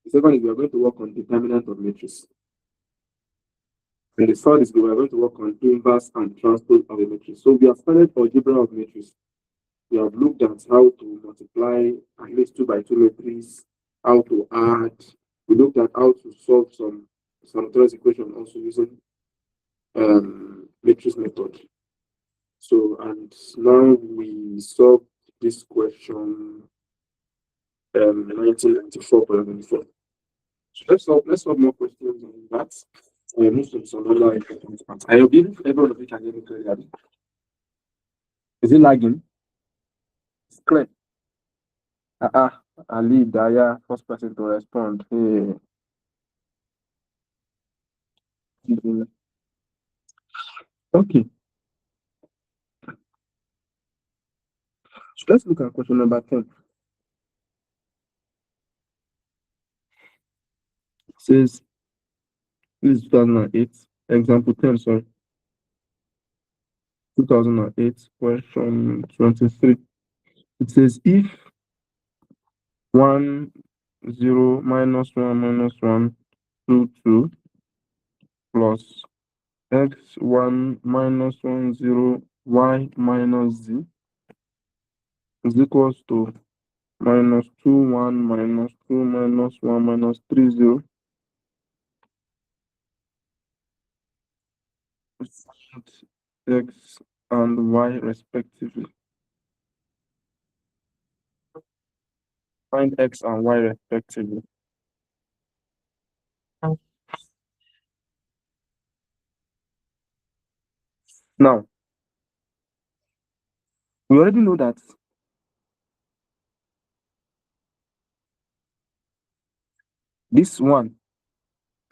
The second is we are going to work on determinant of matrix. And the third is we are going to work on inverse and transpose of a matrix. So we have started algebra of matrix. We have looked at how to multiply at least 2 by 2 matrices, how to add. We looked at how to solve some trans equation also using matrix method. So, and now we solve this question 1994. So let's solve more questions on that. I move to some other important parts. I believe everyone of you can get it clearly. Is it lagging? It's clear. Ali Daya, first person to respond. Hey. Okay. So let's look at question number 10. It says, this is 2008, example 10, sorry. 2008, question 23. It says, if 1, 0, minus 1, 2, 2, plus x1, minus 1, 0, y minus z is equals to minus 2, 1, minus 2, minus 1, minus 3, 0. X and y respectively. Find x and y respectively. Now, we already know that this one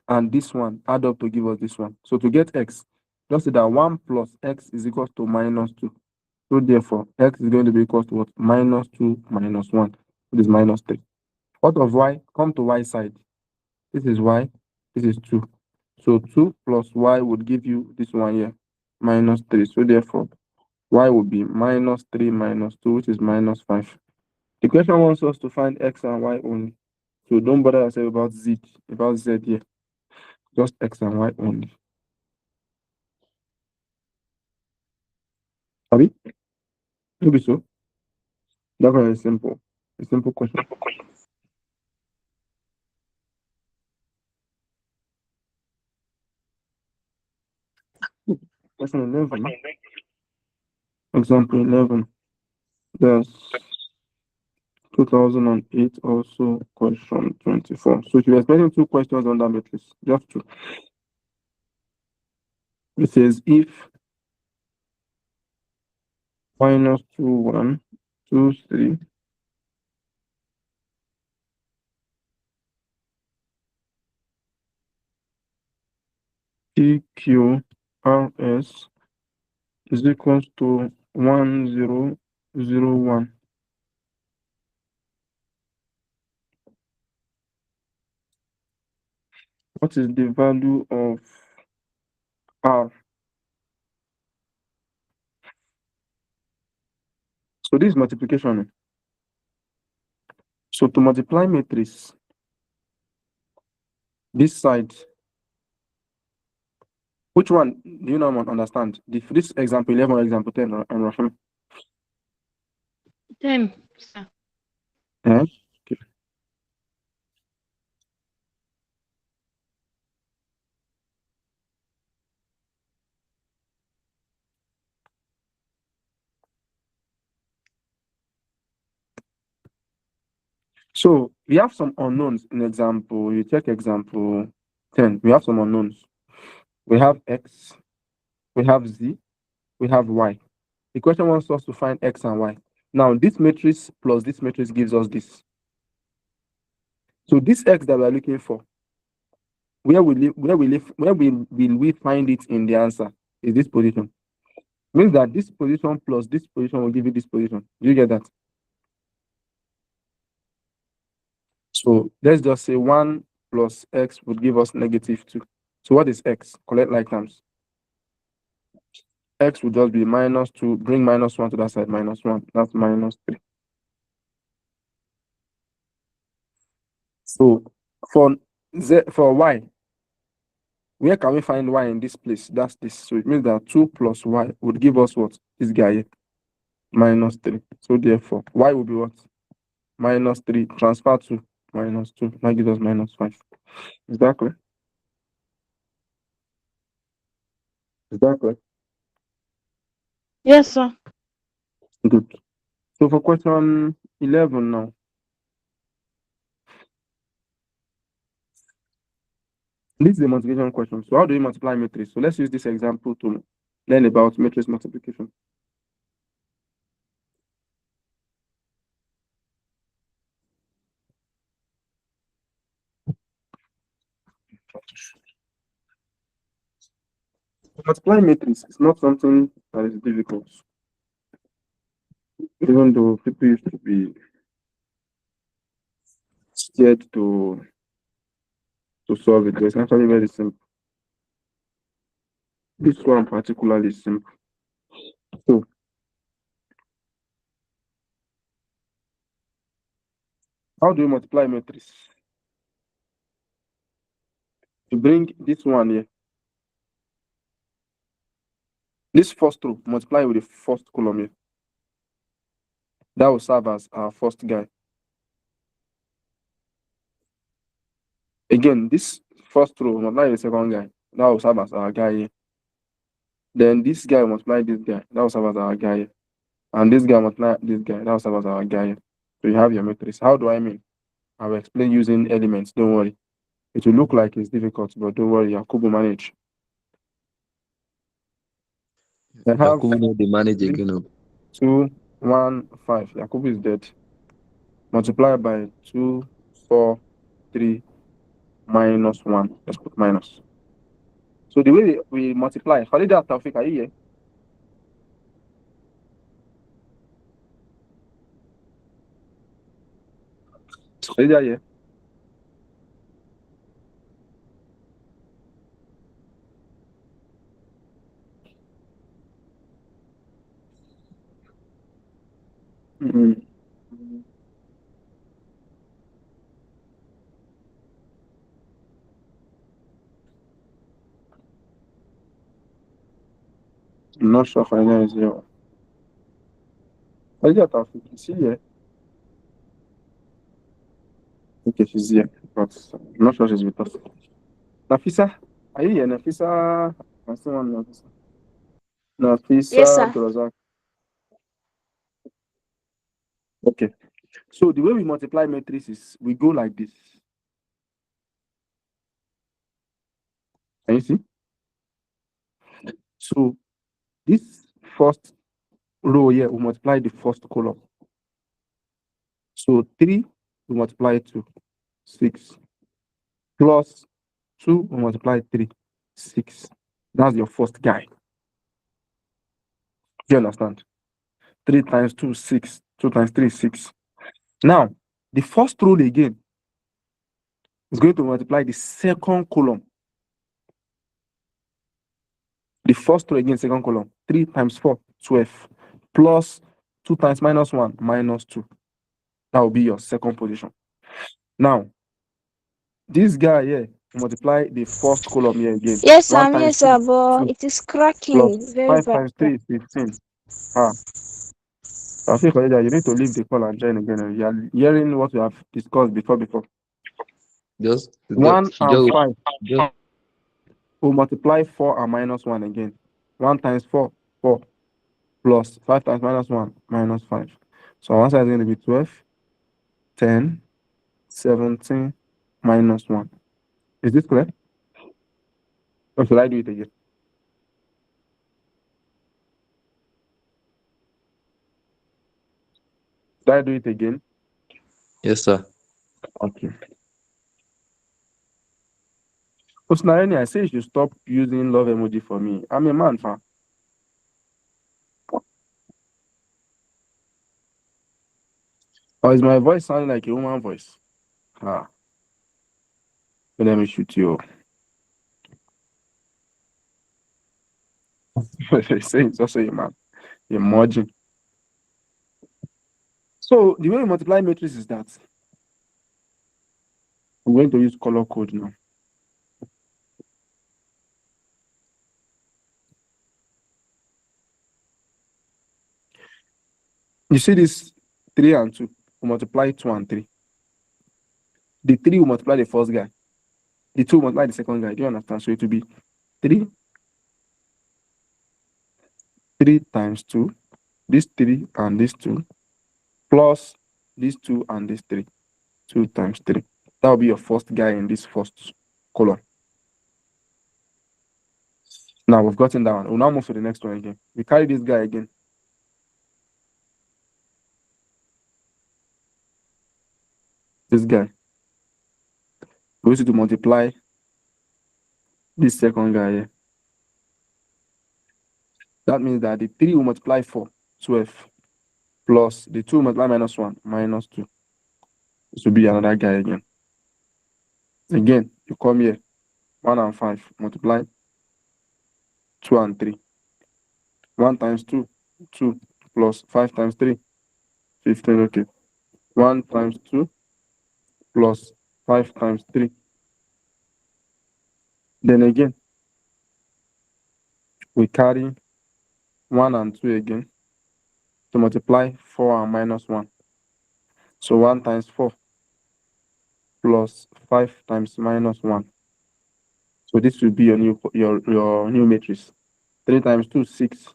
and this one add up to give us this one. So to get x, just say that 1 plus x is equal to minus 2. So therefore, x is going to be equal to what? Minus 2 minus 1. It is minus 3. What of y? Come to y side. This is y. This is 2. So 2 plus y would give you this one here, minus 3. So therefore, y would be minus 3 minus 2, which is minus 5. The question wants us to find x and y only. So don't bother yourself about z here. Just x and y only. Abi? Maybe so. That one is simple. A simple question. Question 11. Example 11. There's 2008, also question 24. So if you're expecting 2 questions on that matrix, just 2. It says if minus 2, 1, 2, 3, PQRS is equals to 1, 0, 0, 1. What is the value of R? So this is multiplication. So to multiply matrix, this side, which one do you not understand? This example 11 or example 10, and Rasham? 10, sir. Okay. So we have some unknowns in example. You check example 10. We have some unknowns. We have x, we have z, we have y. The question wants us to find x and y. Now this matrix plus this matrix gives us this. So this x that we are looking for, where will we find it in the answer? Is this position? Means that this position plus this position will give you this position. Do you get that? So let's just say 1 plus x would give us negative 2. So what is x? Collect like terms. X would just be minus 2. Bring minus 1 to that side, minus 1. That's minus 3. So For y, where can we find y in this place? That's this. So it means that 2 plus y would give us what? This guy here, minus 3. So therefore, y will be what? Minus 3. Transfer to minus 2. That gives us minus 5. Is that correct? Is that correct? Yes, sir. Good. So for question 11 now. This is a multiplication question. So how do you multiply matrix? So let's use this example to learn about matrix multiplication. Multiply matrix is not something that is difficult, even though people used to be scared to solve it. But it's actually very simple. This one particularly is simple. So how do you multiply matrix? To bring this one here, this first row, multiply with the first column here. That will serve as our first guy. Again, this first row multiply with the second guy. That will serve as our guy here. Then this guy multiply this guy. That will serve as our guy here. And this guy multiply this guy. That will serve as our guy here. So you have your matrix. How do I mean? I will explain using elements. Don't worry. It will look like it's difficult, but don't worry. Yakubu will manage. I have Yakubu know the manage 3, again. 2, 1, 5. Yakubu is dead. Multiply by 2, 4, 3, minus 1. Let's put minus. So the way we multiply, Khalida Taufik, are you here? Khalida here? Mm-hmm. I'm not sure Khalida is here. Khalida Taufik, is she here? Okay, she's here. But I'm not sure she's with us. Nafisa, are you here? Nafisa, I still want Nafisa. Yes, Nafisa sir. Abdulrazak. Okay. So the way we multiply matrices, we go like this. Can you see? So this first row here will multiply the first column. So 3 will multiply 2, 6. Plus 2 will multiply 3, 6. That's your first guy. Do you understand? 3 times 2, 6. 2 times 3, 6. Now, the first row again is going to multiply the second column. The first row again, second column. 3 times 4, 12. Plus 2 times minus 1, minus 2. That will be your second position. Now, this guy here multiply the first column here again. Yes, 1 I'm times yes, 2, sir, but 2. it is Plus cracking very 5 bad. times 3 is 15. Ah, I think you need to leave the call and join again. You are hearing what we have discussed before. Just, 1 and just, 5 just will multiply 4 and minus 1 again. 1 times 4, 4. Plus 5 times minus 1, minus 5. So one side is going to be 12, 10, 17, minus 1. Is this clear? Or should I do it again? Should I do it again? yes, sir. Okay. Personally, I say you should stop using love emoji for me. I'm a man, fam. Or is my voice sounding like a woman voice? Ah, let me shoot you. They say it's also a man. You're merging. So the way we multiply matrix is that I'm going to use color code now. You see this 3 and 2, we multiply 2 and 3. The 3 will multiply the first guy. The 2 will multiply the second guy. Do you understand? So it will be 3 times 2, this 3 and this 2, plus this 2 and this 3. 2 times 3. That will be your first guy in this first column. Now we've gotten that one. We'll now move to the next one again. We carry this guy again. This guy. We need to multiply this second guy here. That means that the 3 will multiply 4, 12, plus the 2 multiply minus 1, minus 2. This will be another guy again. Again, you come here, 1 and 5, multiply 2 and 3. 1 times 2, 2, plus 5 times 3, 15, okay. 1 times 2, plus 5 times 3. Then again, we carry 1 and 2 again to multiply 4 and minus 1. So 1 times 4 plus 5 times minus 1. So this will be your new matrix. 3 times 2, 6,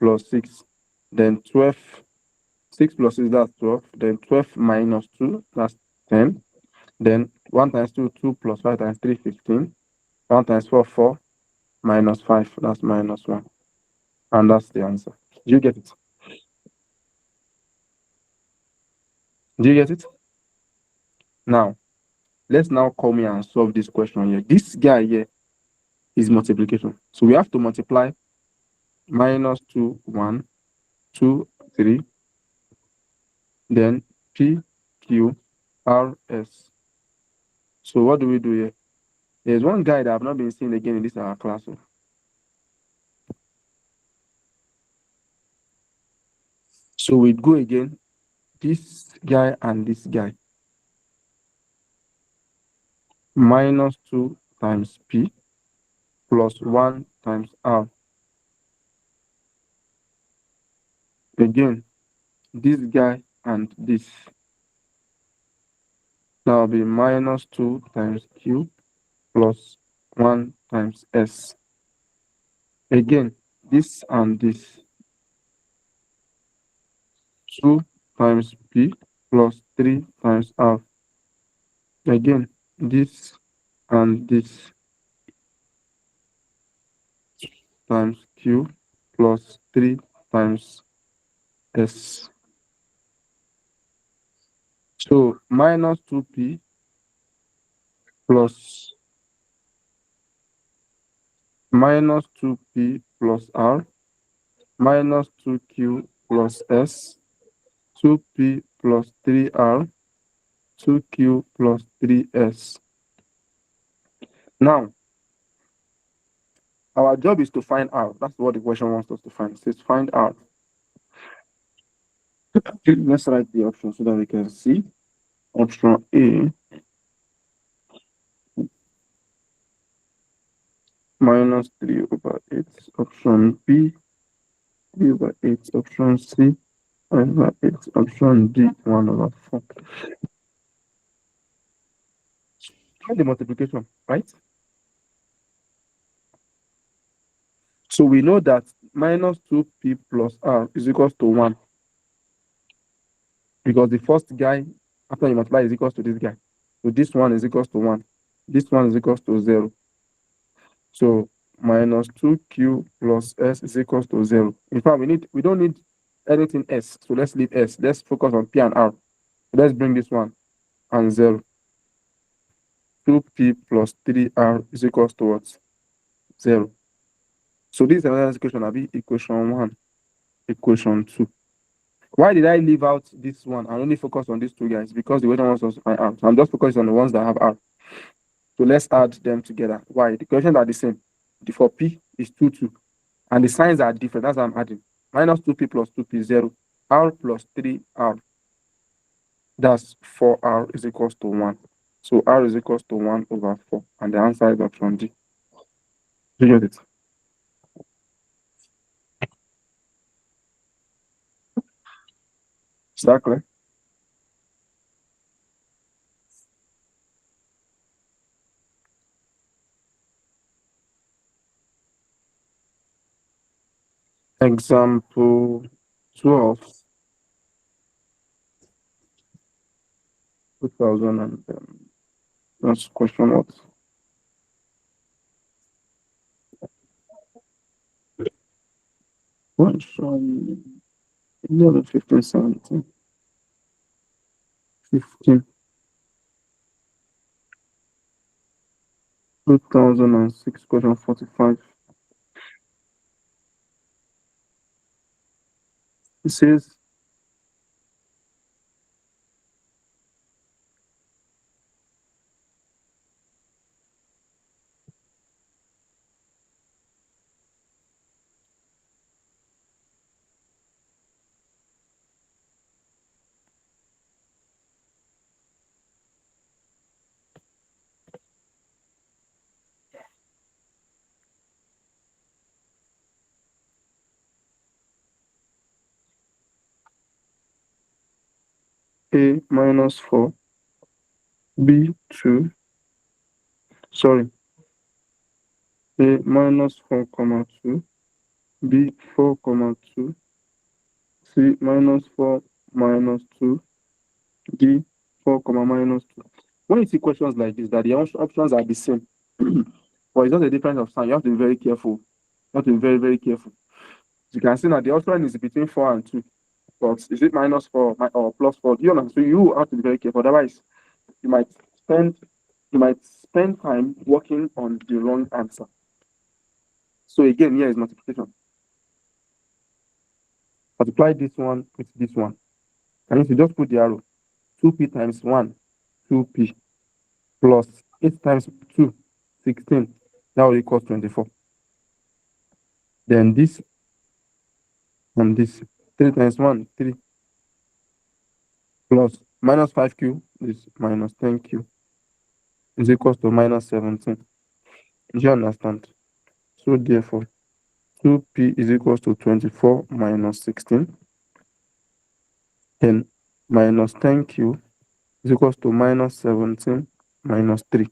plus 6. Then 12, 6 plus 6, that's 12. Then 12 minus 2, that's 10. Then 1 times 2, 2 plus 5 times 3, 15. 1 times 4, 4. Minus 5, that's minus 1. And that's the answer. Do you get it? Do you get it? Now, let's now come here and solve this question here. This guy here is multiplication. So we have to multiply minus 2, 1, 2, 3, then P, Q, R, S. So what do we do here? There's one guy that I've not been seeing again in this our class. So we go again, this guy and this guy. Minus 2 times P plus 1 times R. Again, this guy and this. That will be minus 2 times Q plus 1 times S. Again, this and this. 2 times P plus 3 times R. Again, this and this times Q plus 3 times S. So minus 2P plus minus 2P plus R minus 2Q plus S, 2P plus 3R, 2Q plus 3S. Now, our job is to find R. That's what the question wants us to find. It says find R. Let's write the option so that we can see. Option A, minus 3 over 8. Option B, 3 over 8. Option C, 5 over 8. Option D, 1 over 4. Find the multiplication, right? So we know that minus 2P plus R is equals to 1. Because the first guy, after you multiply, is equals to this guy. So this one is equals to 1. This one is equals to 0. So minus 2Q plus S is equals to 0. In fact, we don't need anything S. So let's leave S. Let's focus on P and R. Let's bring this one and 0. 2P plus 3R is equals to what? 0. So this is another equation. I'll be equation 1, equation 2. Why did I leave out this one and only focus on these two guys? Because the question wants us to find R. So I'm just focusing on the ones that have R. So let's add them together. Why? The equations are the same. The for P is 2, 2. And the signs are different. That's what I'm adding. Minus 2P plus 2P, 0. R plus 3R. That's 4R is equals to 1. So R is equals to 1 over 4. And the answer is option D. Do you get it? Is that clear? Example 12, 2000 and that's question what? Question 11, 15, 17, 15, 2006, question 45. It says A minus 4, B 2, sorry, A minus 4, comma 2, B 4, comma 2, C minus 4, minus 2, D 4, comma minus 2. When you see questions like this, that the options are the same, but it's not a difference of sign, you have to be very careful. You have to be very, very careful. You can see that the option is between 4 and 2. But is it minus 4 or plus 4? Do you understand? So you have to be very careful. Otherwise, you might spend time working on the wrong answer. So again, here is multiplication. Multiply this one with this one. And if you just put the arrow, 2p times 1, 2p, plus 8 times 2, 16. That will equal 24. Then this and this, 3 times 1, 3, plus minus 5q is minus 10q is equals to minus 17. Do you understand? So therefore, 2p is equals to 24 minus 16. Then minus 10q is equals to minus 17 minus 3.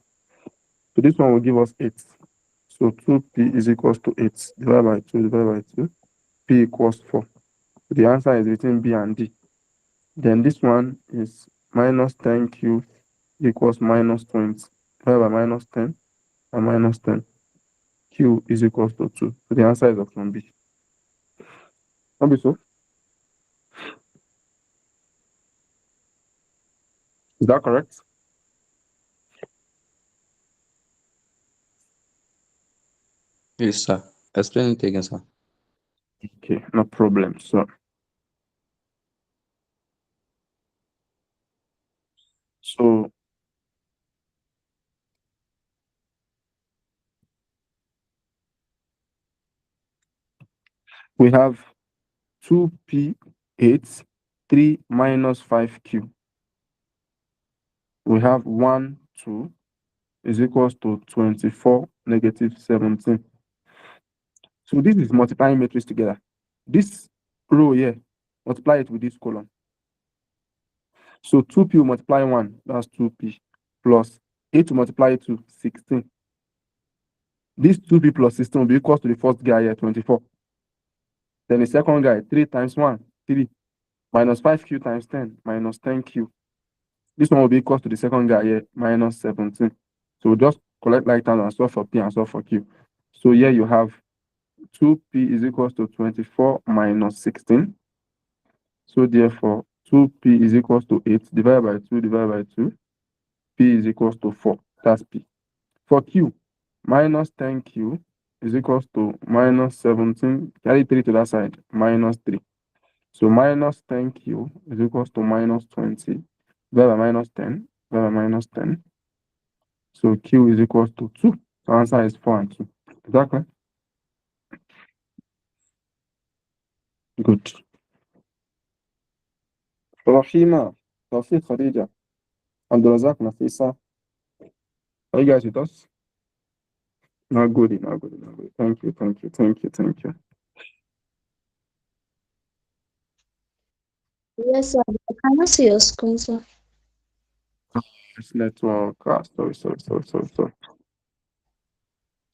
So this one will give us 8. So 2p is equals to 8 divided by 2 divided by 2. P equals 4. So the answer is between B and D. Then this one is minus 10q equals minus 20 divided by minus 10 and minus 10. Q is equals to 2. So the answer is option B. Not be so? Is that correct? Yes, sir. Explain it again, sir. Okay, no problem. So we have 2p8, 3 minus 5q. We have 1, 2 is equals to 24 negative 17. So this is multiplying matrix together. This row here, multiply it with this column. So 2p will multiply 1, that's 2p, plus 8 to multiply 2, 16. This 2p plus 16 will be equal to the first guy here, 24. Then the second guy, 3 times 1, 3, minus 5q times 10, minus 10q. This one will be equal to the second guy here, minus 17. So we'll just collect like that and solve for p and solve for q. So here you have 2p is equals to 24 minus 16. So therefore, 2p is equals to 8 divided by 2 divided by 2. P is equals to 4. That's p. For q, minus 10q is equals to minus 17. Carry 3 to that side, minus 3. So minus 10q is equals to minus 20 divided by minus 10 divided by minus 10. So q is equals to 2. So answer is 4 and 2. Exactly. Good. Rahima, Tawfiq Khadija, Abdulrazak Nafisa, Are you guys with us? Not good, not good, not good. Thank you, thank you, thank you, thank you. Yes, sir. I cannot see your screen, sir. This network.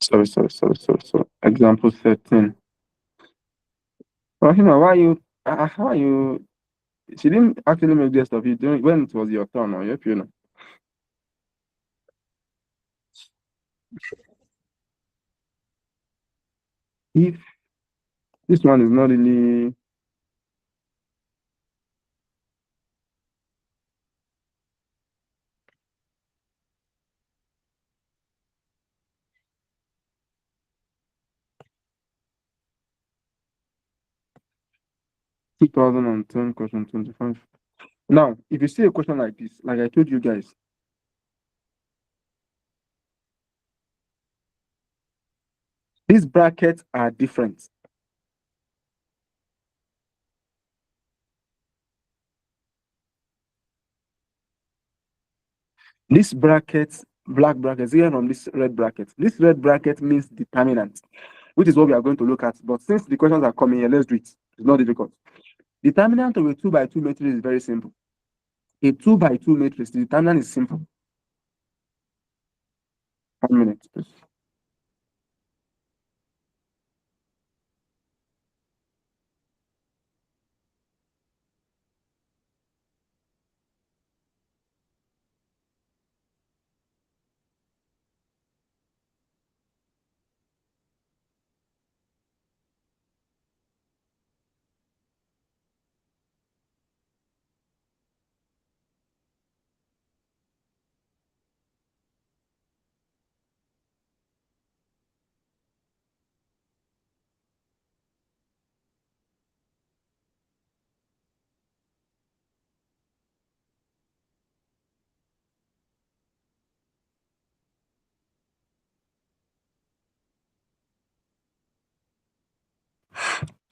Sorry. Example 13. Rahima, why you? How are you? She didn't actually make this of you doing when it was your turn, or your know. If this one is not really 2010 question 25. Now, if you see a question like this, like I told you guys, these brackets are different. This bracket, black bracket, here from this red bracket. This red bracket means determinant, which is what we are going to look at. But since the questions are coming here, let's do it. It's not difficult. Determinant of a 2 by 2 matrix is very simple. A 2 by 2 matrix, the determinant is simple. 1 minute, please.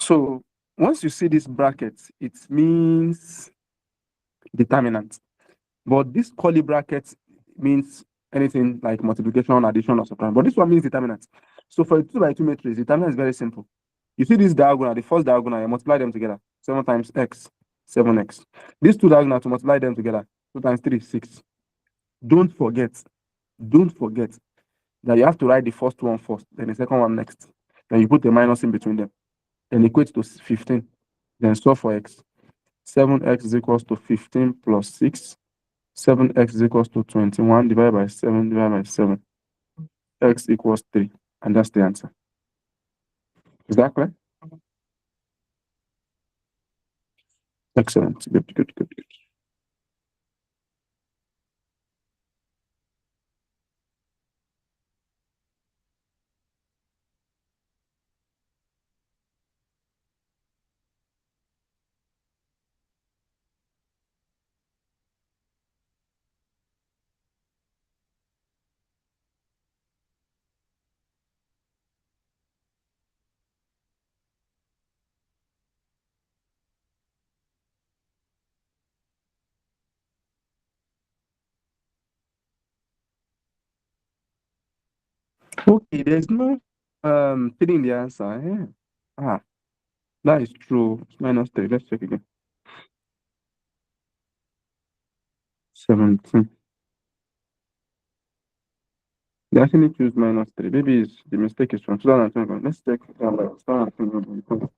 So once you see this bracket, it means determinant. But this curly bracket means anything like multiplication, addition, or subtraction. But this one means determinant. So for a 2 by 2 matrix, determinant is very simple. You see this diagonal, the first diagonal, you multiply them together. 7 times x, 7x. These two diagonals, to multiply them together. 2 times 3, 6. Don't forget that you have to write the first one first, then the second one next. Then you put the minus in between them. Then equate to 15. Then solve for x. 7x is equals to 15 plus 6. 7x is equals to 21 divided by 7 divided by 7. X equals 3. And that's the answer. Is that clear? Excellent. Good. Okay, there's no 3 in the answer. Yeah. Ah, that is true. It's minus 3. Let's check again. 17. They actually choose minus 3. Maybe the mistake is from 2021. Let's check 2021.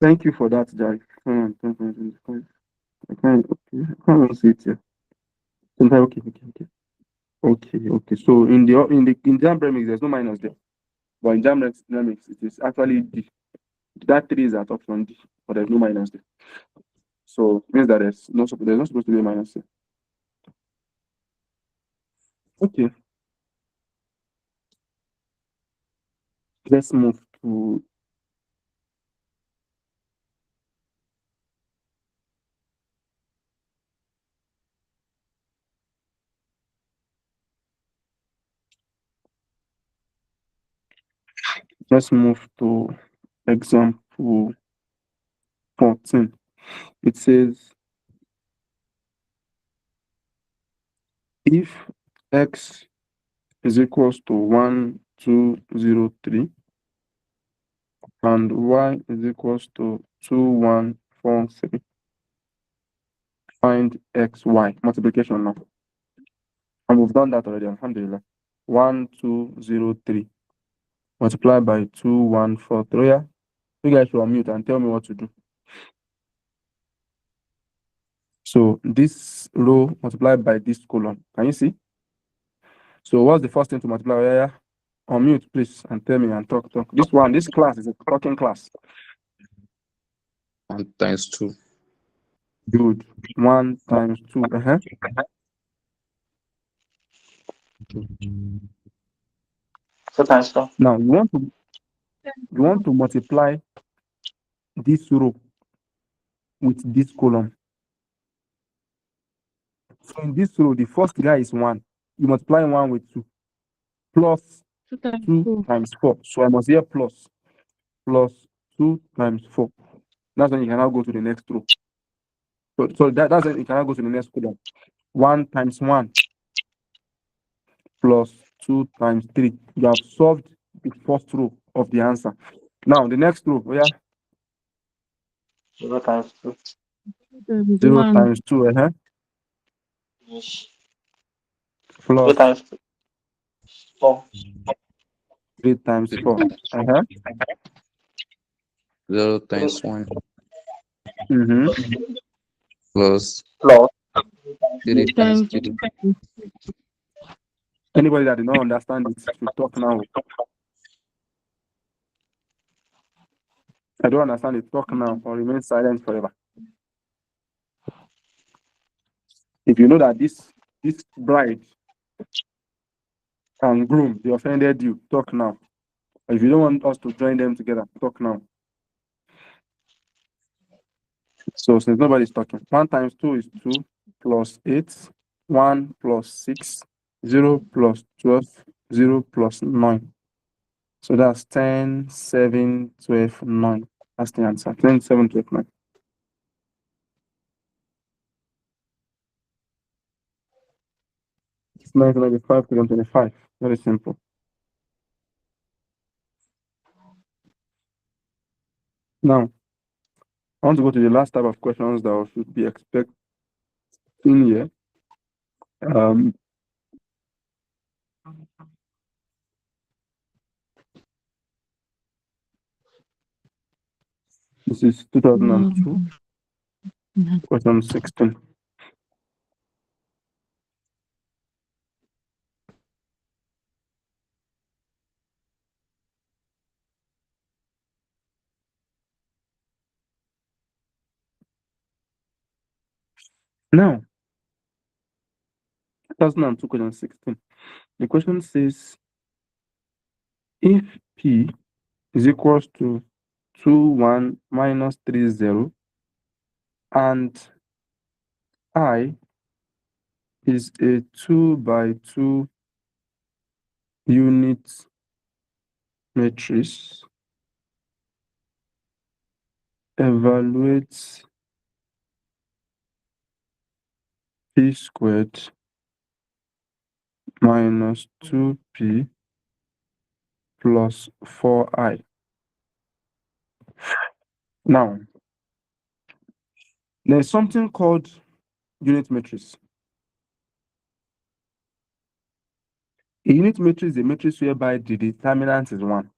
Thank you for that, Jack. I can't see it here. Okay. So in jam premix, there's no minus there. But in jam dynamics, it is actually D. That 3 is at option D, but there's no minus there. So it means that there's not supposed to be a minus there. Okay. Let's move to example 14. It says if x is equals to 1, 2, 0, 3, and y is equals to 2, 1, 4, 3, find x, y. Multiplication now. And we've done that already, alhamdulillah. 1, 2, 0, 3. Multiply by 2, 1, 4, 3. Yeah? You guys should unmute and tell me what to do. So this row multiplied by this column. Can you see? So what's the first thing to multiply? Yeah. Unmute, please, and tell me and talk. This class is a talking class. 1 times 2. Good. 1 times 2. 2 times 4. Now you want to multiply this row with this column. So in this row, the first guy is 1. You multiply 1 with 2. Plus 2 times 4. So I must hear plus 2 times 4. That's when you can now go to the next row. So that's when you can now go to the next column. 1 times 1 plus 2 times 3. You have solved the first row of the answer. Now the next row, 0 times 2. 0 times 2, Yes. 2 plus times 2. 4. 3 times 4, 0 times 1 plus Plus 3 times 3. Anybody that did not understand it should talk now. I don't understand it, talk now or remain silent forever. If you know that this bride and groom, they offended you, talk now. If you don't want us to join them together, talk now. So since nobody's talking, 1 times 2 is 2 plus 8, 1 plus 6, 0 plus 12, 0 plus 9. So that's 10, 7, 12, 9. That's the answer. 10, 7, 12, 9. It's 1995 to 25. Very simple. Now, I want to go to the last type of questions that we should be expecting here. This is 2002, question 16. Now, 2002, question 16. The question says, if P is equals to 2, 1 minus 3, 0, and I is a 2 by 2 unit matrix, evaluate P squared minus 2P plus 4I. Now, there's something called unit matrix. A unit matrix is a matrix whereby the determinant is 1.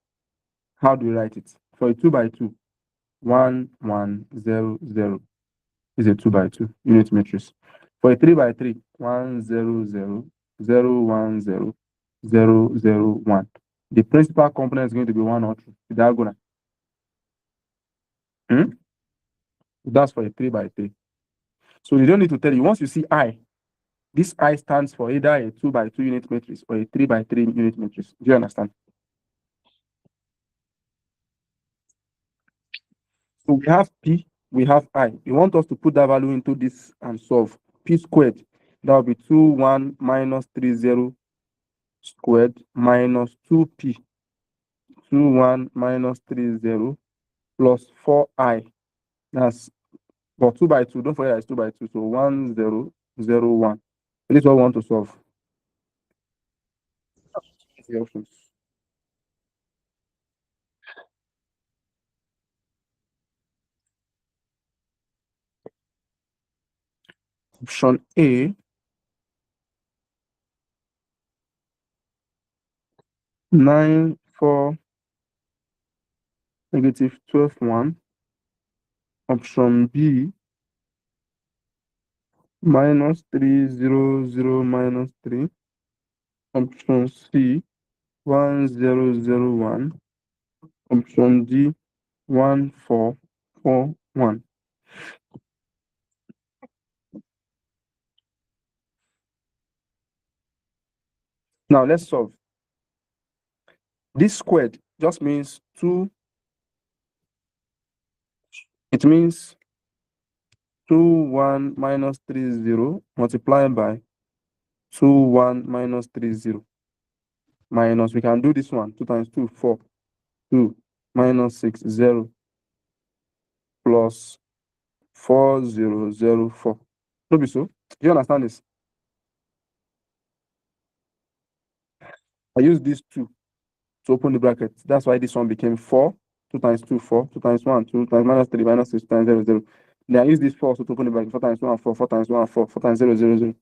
How do we write it? For a 2 by 2, 1, 1, 0, 0 is a 2 by 2 unit matrix. For a 3 by 3, 1, 0, 0, 0, 1, 0, 0, 0, 1. The principal component is going to be 1 or 2, the diagonal. That's for a 3 by 3. So you don't need to tell you. Once you see I, this I stands for either a 2 by 2 unit matrix or a 3 by 3 unit matrix. Do you understand? So we have P, we have I. You want us to put that value into this and solve. P squared, that will be 2, 1 minus 3, 0 squared minus 2P. 2, 1 minus 3, 0 plus 4I. That's for 2 by 2. Don't forget it's 2 by 2. So 1, 0, 0, 1. This is what we want to solve. The options. Option A, 9, 4, negative 12, 1. Option B, minus 3, 0, 0, minus 3. Option C, 1, 0, 0, 1. Option D, 1, 4, 4, 1. Now let's solve. This squared just means 2. It means 2, 1, minus 3, 0 multiplied by 2, 1, minus 3, 0. Minus, we can do this one. 2 times 2, 4. 2 minus 6, 0 plus 4, 0, 0, 4. No be so? Do you understand this? I use these 2 to open the bracket. That's why this one became 4. 2 times 2, 4. 2 times 1, 2 times minus 3, minus 6 times 0, 0. Then I use this 4 to open the bracket. 4 times 1, 4. 4 times 1, 4. 4 times 0, 0, 0.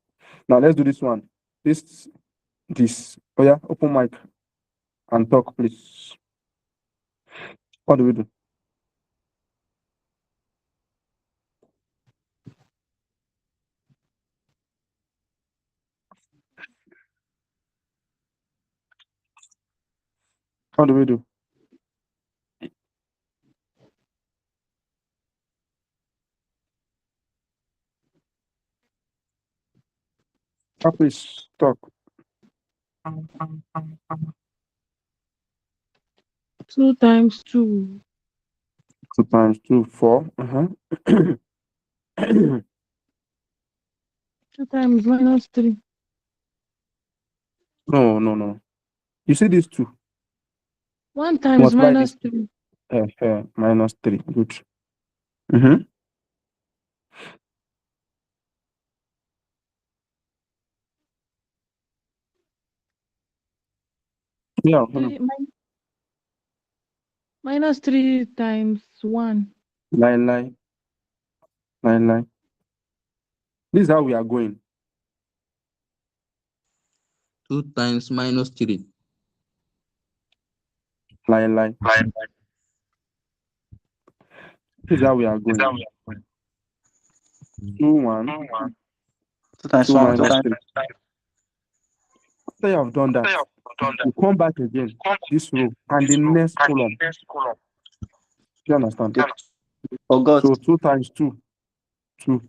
Now let's do this one. This. Oh yeah, open mic and talk, please. What do we do? What do we do? Please talk. 2 times 2. 2 times 2, 4. 2 times minus 3. No. You see these 2? 1 times Multiply minus this 3. minus 3. Good. Yeah. Minus 3 times 1. Line. This is how we are going. 2 times minus 3. Line. This is how we are going. 2, 1. 2 times 2 1. minus 3. After you have done that, you come back again, this row, and the next column. You understand? Forgot. So 2 times 2, 2,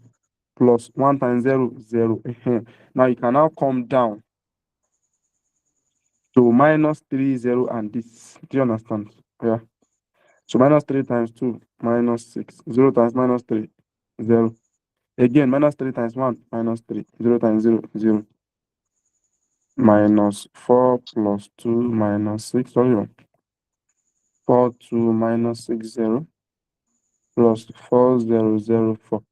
plus 1 times 0, 0. Now you can now come down to minus 3, 0, and this. Do you understand? Yeah. So minus 3 times 2, minus 6. 0 times minus 3, 0. Again, minus 3 times 1, minus 3. 0 times 0, 0. Minus 4 plus 2 minus 6. Sorry. 4, 2 minus 6, 0. Plus 4, 0, 0, 4.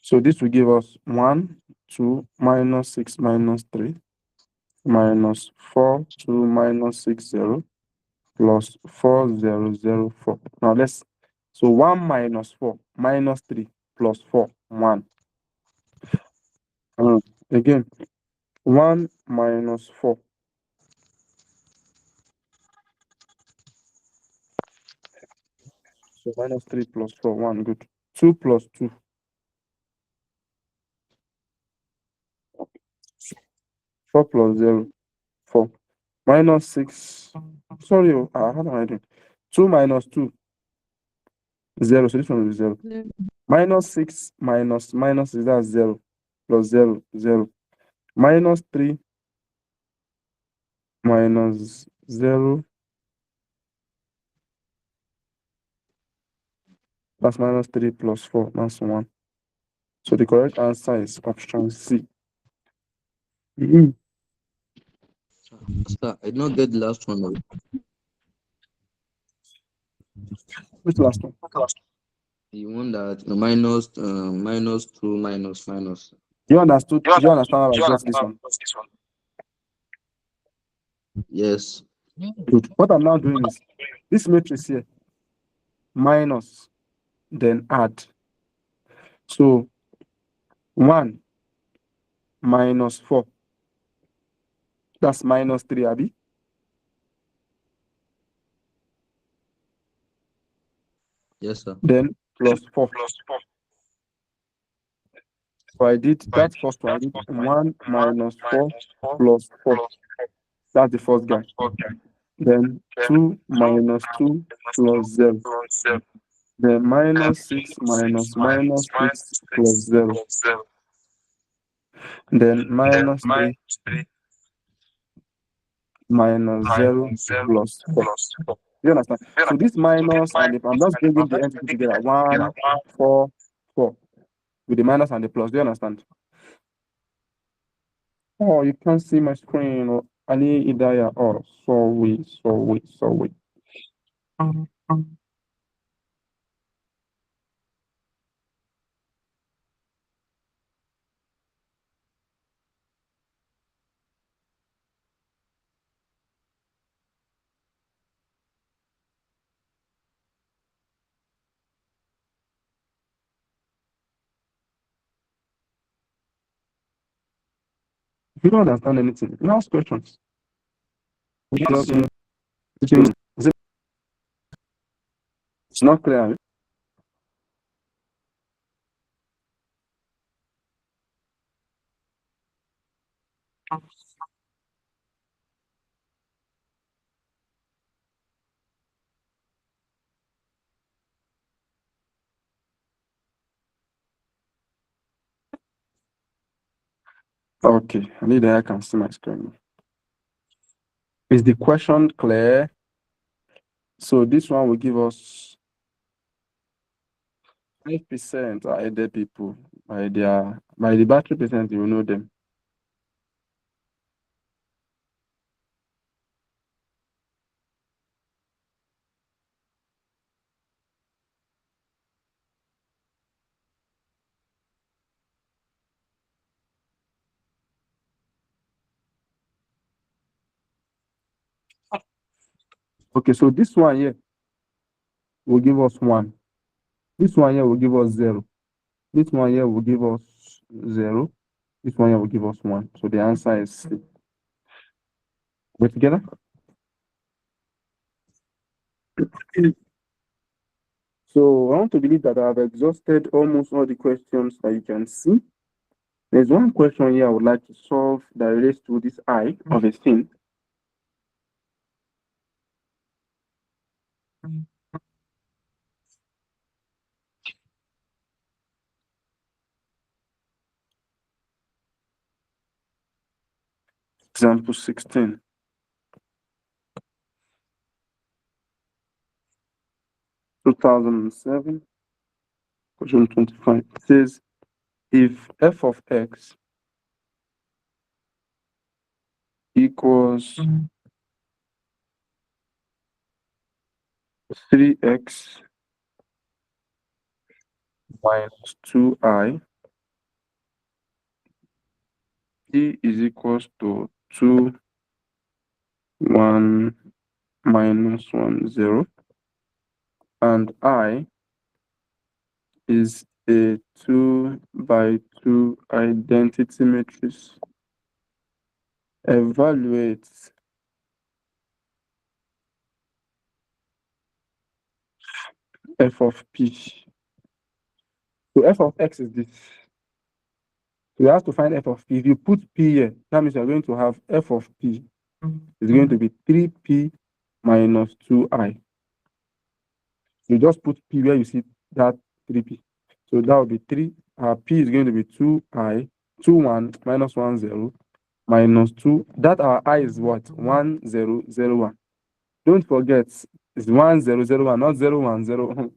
So this will give us 1, 2, minus 6, minus 3. Minus 4, 2, minus 6, 0. Plus 4, 0, 0, 4. Now so 1 minus 4, minus 3, plus 4, 1. Again, 1 minus 4. So minus 3 plus 4, 1. Good. 2 plus 2. 4 plus 0, 4. Minus 6. Sorry, how am I doing? 2 minus 2, 0. So this one will be 0. Minus 6 minus is that 0. Plus 0, 0. Minus 3 minus 0. That's minus 3 plus 4. That's 1. So the correct answer is option C. Sir, I did not get the last one. Which last one? You want that minus minus 2 minus. You understood? Do you understand how I got this one? Yes. Good. What I'm now doing is this matrix here, minus, then add. So 1 minus 4, that's minus 3, Abby. Yes, sir. Then plus 4. So I did that first one. I did 1 minus 4 plus 4. That's the first guy. Then 2 minus 2 plus 0. Then minus 6 minus minus 6 plus 0. Then minus 3 minus 0 plus 4. You understand? So this minus and the, I'm just bringing the entity together. 1, 4, 4 with the minus and the plus. Do you understand? Oh, you can't see my screen. Oh, Ali Idaya. Oh, sorry. If you don't understand anything, you ask questions. It's not clear. Okay, I need that I can see my screen. Is the question clear? So this one will give us 5% are aided people by the battery percent, you will know them. Okay, so this one here will give us 1. This one here will give us 0. This one here will give us 0. This one here will give us 1. So the answer is C. We're together? So I want to believe that I have exhausted almost all the questions that you can see. There's one question here I would like to solve that relates to this I of a thing. Example 16. 2007, question 25. It says, if f of x equals 3x minus 2i, t is equals to 2, 1, minus 1, 0, and I is a 2 by 2 identity matrix. Evaluate f of p. So f of x is this. So you have to find f of p. If you put p here, that means you're going to have f of p is going to be 3p minus 2i. You just put p where you see that 3p. So that will be 3. P is going to be 2i, 2, 1, minus 1, 0, minus 2. That our I is what? 1, 0, 0, 1. Don't forget, it's 1, 0, 0, 1, not 0, 1, 0.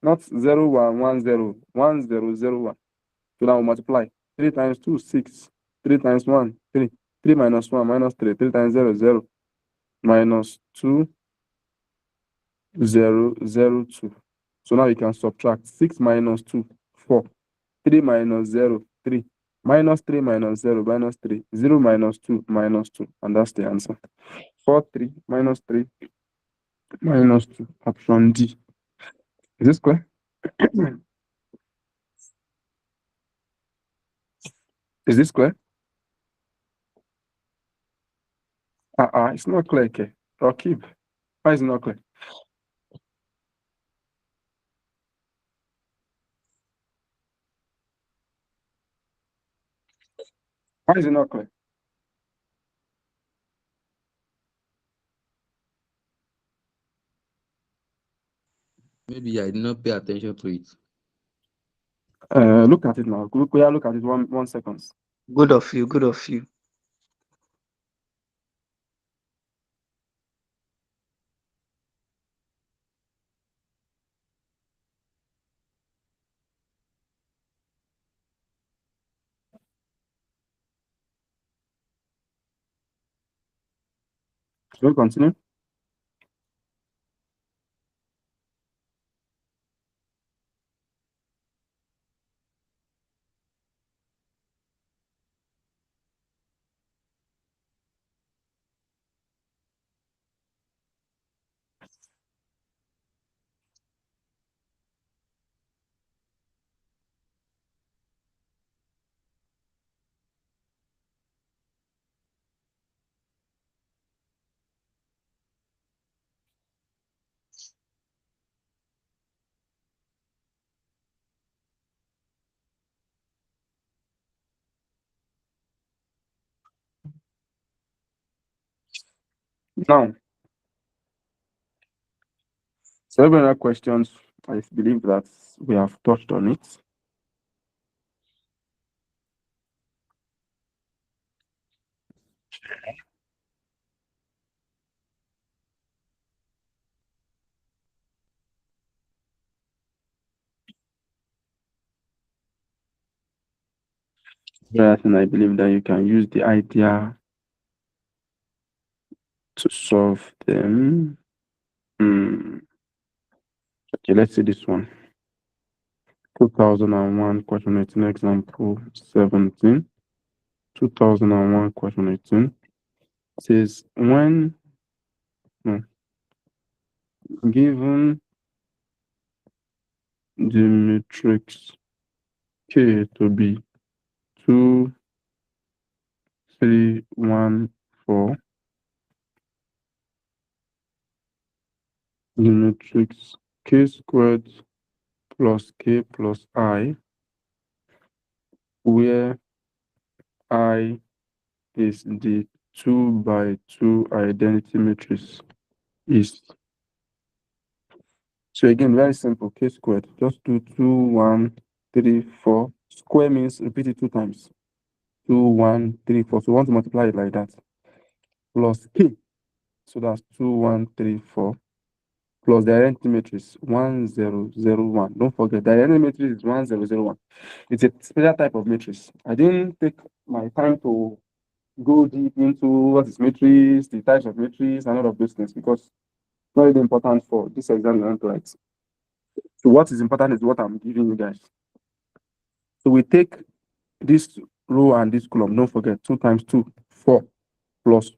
Not 0, 1, 1, 0, 1, 0, 0, 1. So now we multiply. 3 times 2, 6. 3 times 1, 3. 3 minus 1, minus 3. 3 times 0, 0. Minus 2, 0, 0, 2. So now you can subtract 6 minus 2, 4. 3 minus 0, 3. Minus 3 minus 0, minus 3. 0 minus 2, minus 2. And that's the answer. 4, 3, minus 3, minus 2. Option D. Is this clear? Is this clear? It's not clear, okay. Or keep. Why is it not clear? Why is it not clear? Maybe I did not pay attention to it. Look at it now. Look at it 1 second. Good of you. Good of you. Shall we continue? Now, several other questions. I believe that we have touched on it. Yes, and I believe that you can use the idea to solve them. Okay, let's see this one. 2001 question 18, example 17. 2001 question 18 says when given the matrix K to be 2, 3, 1, 4, the matrix K squared plus K plus I, where I is the 2 by 2 identity matrix is. So again, very simple, K squared. Just do 2, 1, 3, 4. Square means repeat it 2 times. 2, 1, 3, 4. So we want to multiply it like that. Plus K. So that's 2, 1, 3, 4. Plus the identity matrix 1, 0, 0, 1. Don't forget, the identity matrix is 1, 0, 0, 1. It's a special type of matrix. I didn't take my time to go deep into what is matrix, the types of matrix, and all of those things because it's not really important for this exam you want to write. So what is important is what I'm giving you guys. So we take this row and this column. Don't forget 2 times 2, 4, plus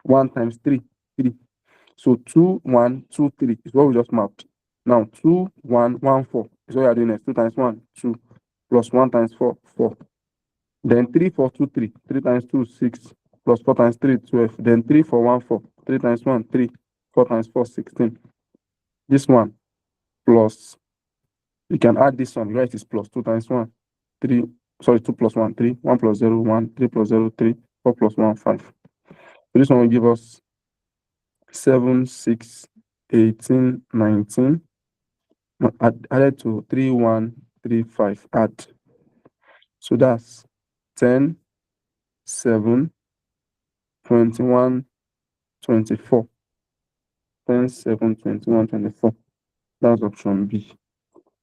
1 times 3, 3. So 2, 1, 2, 3 is what we just mapped. Now 2, 1, 1, 4 is what you are doing next. 2 times 1, 2, plus 1 times 4, 4. Then 3, 4, 2, 3. 3 times 2, 6. Plus 4 times 3, 12. Then 3, 4, 1, 4. 3 times 1, 3. 4 times 4, 16. This one plus, you can add this one. Right, is plus 2 times 1, 3. Sorry, 2 plus 1, 3. 1 plus 0, 1. 3 plus 0, 3. 4 plus 1, 5. So this one will give us 7, 6, 18, 19. Added to 3, 1, 3, 5. Add. So that's 10, 7, 21, 24. 10, 7, 21, 24. That's option B.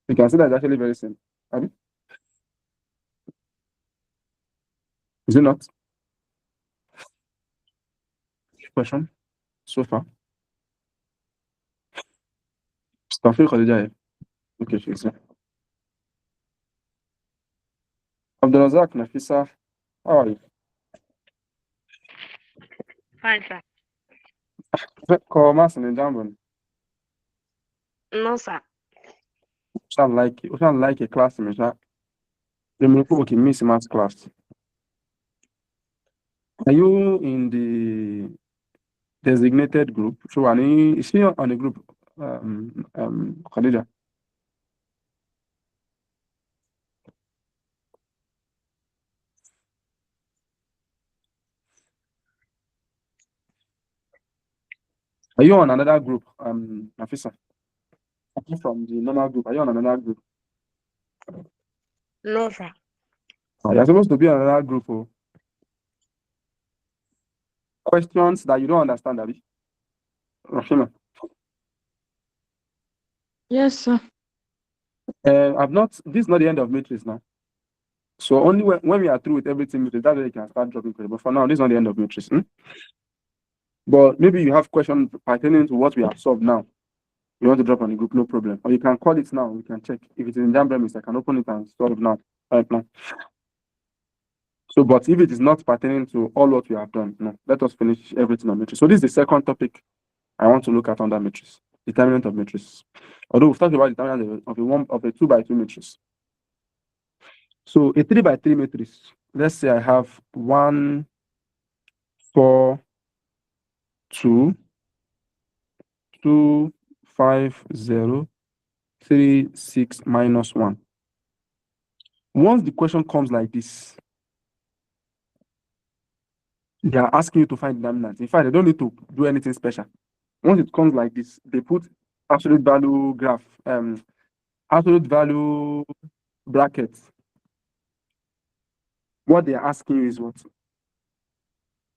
You can see that it's actually very simple. Abi? Is it not? Question so far? Tawfiq Khadija. Okay, she's here. Abdulrazak Nafisa, how are you? Fine, sir. Commerce in Jambon. No, sir. We shall like a class in Misha. The Muluku Miss Maths class. Are you in the designated group? So, is she on the group? Khadija. Are you on another group? Nafisa. Apart from the normal group, are you on another group? No, sir. You're supposed to be on another group. Oh. Questions that you don't understand, Abi. Rashima. Yes, sir. This is not the end of matrix now. So only when we are through with everything, that's when you can start dropping questions. But for now, this is not the end of matrix. But maybe you have questions pertaining to what we have solved now. You want to drop on the group, no problem. Or you can call it now. We can check. If it's in Jambramis, I can open it and solve now, right now. So, but if it is not pertaining to all what we have done, no, let us finish everything on matrix. So this is the second topic I want to look at under matrix, determinant of matrix. Although we've talked about determinant of a 2 by 2 matrix. So a 3 by 3 matrix, let's say I have 1, 4, 2, 2, 5, 0, 3, 6, minus 1. Once the question comes like this, they are asking you to find determinant. In fact, they don't need to do anything special. Once it comes like this, they put absolute value graph, absolute value brackets. What they are asking you is what?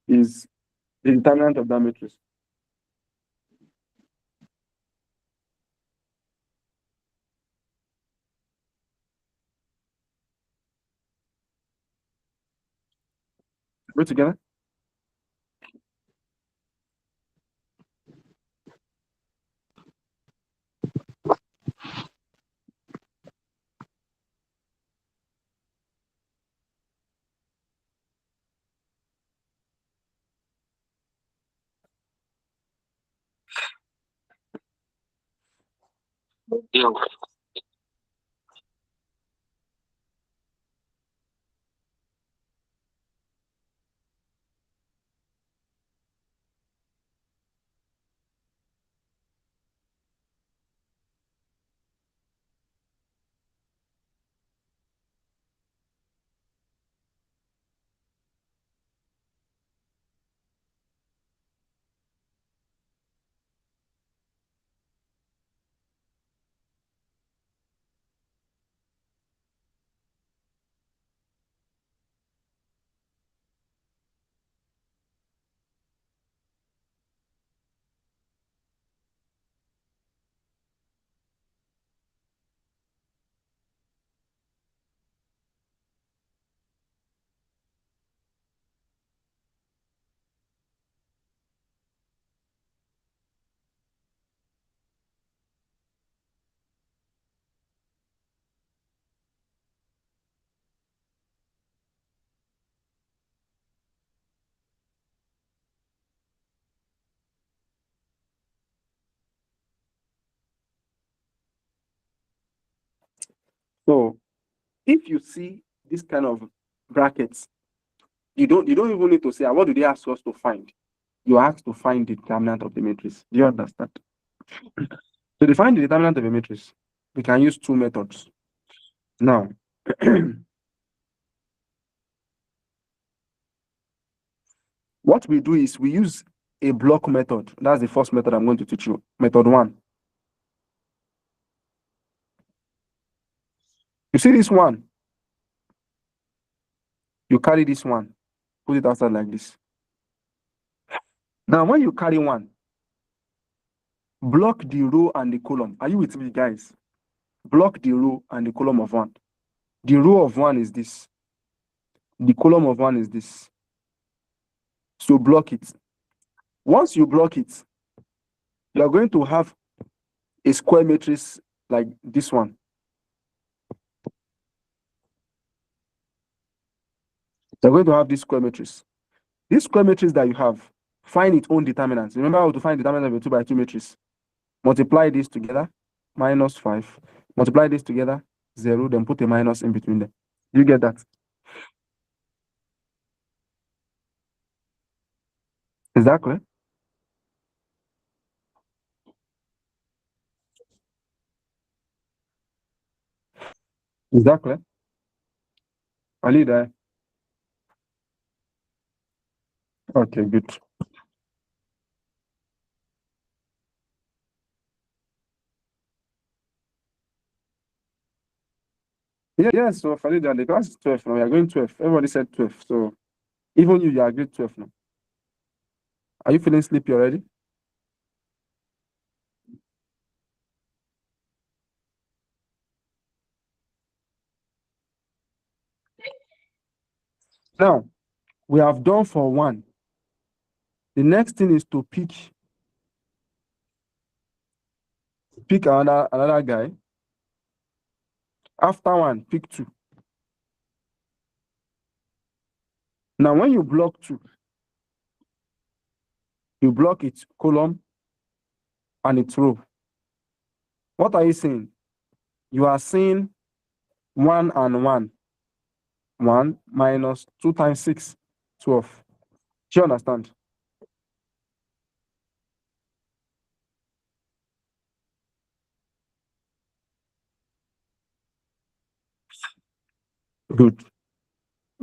Is the determinant of that matrix. We're together? Yeah. So if you see this kind of brackets, you don't even need to say, what do they ask us to find? You ask to find the determinant of the matrix. Do you understand? To define the determinant of a matrix, we can use two methods. Now, what we do is we use a block method. That's the first method I'm going to teach you. Method 1. You see this one? You carry this one, put it outside like this. Now, when you carry one, block the row and the column. Are you with me, guys? Block the row and the column of 1. The row of 1 is this. The column of 1 is this. So block it. Once you block it, you are going to have a square matrix like this one. You're going to have this square matrix. This square matrix that you have, find its own determinants. Remember how to find the determinant of a 2 by 2 matrix. Multiply this together, minus 5. Multiply this together, 0, then put a minus in between them. You get that? Is that clear? Is that clear? Ali there? Okay, good. Yeah, so Farida, the class is 12 now. We are going 12. Everybody said 12. So even you agreed 12 now. Are you feeling sleepy already? Now, we have done for 1. The next thing is to pick another guy. After 1, pick 2. Now, when you block 2, you block its column and its row. What are you saying? You are saying 1 and 1. 1 minus 2 times 6, 12. Do you understand? Good.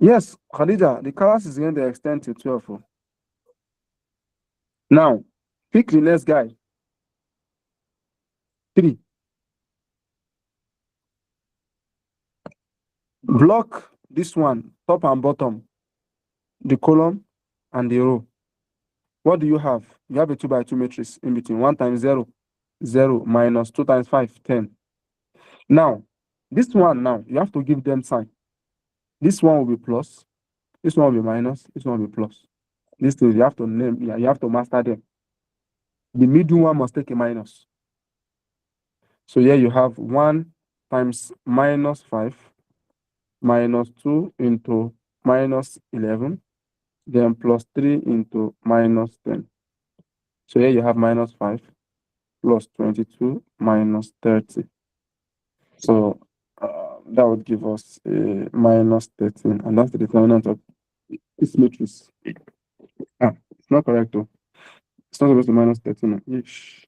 Yes, Khadija, the class is going to extend to 12. Oh. Now, pick the next guy. 3. Block this one, top and bottom, the column and the row. What do you have? You have a 2 by 2 matrix in between. 1 times 0, 0 minus 2 times 5, 10. Now, this one now, you have to give them sign. This one will be plus, this one will be minus, this one will be plus. These things you have to name, you have to master them. The middle one must take a minus. So here you have 1 times minus 5 minus 2 into minus 11, then plus 3 into minus 10. So here you have minus 5 plus 22 minus 30. So that would give us a minus 13, and that's the determinant of this matrix. It's not correct though. It's not supposed to be minus 13. Ish.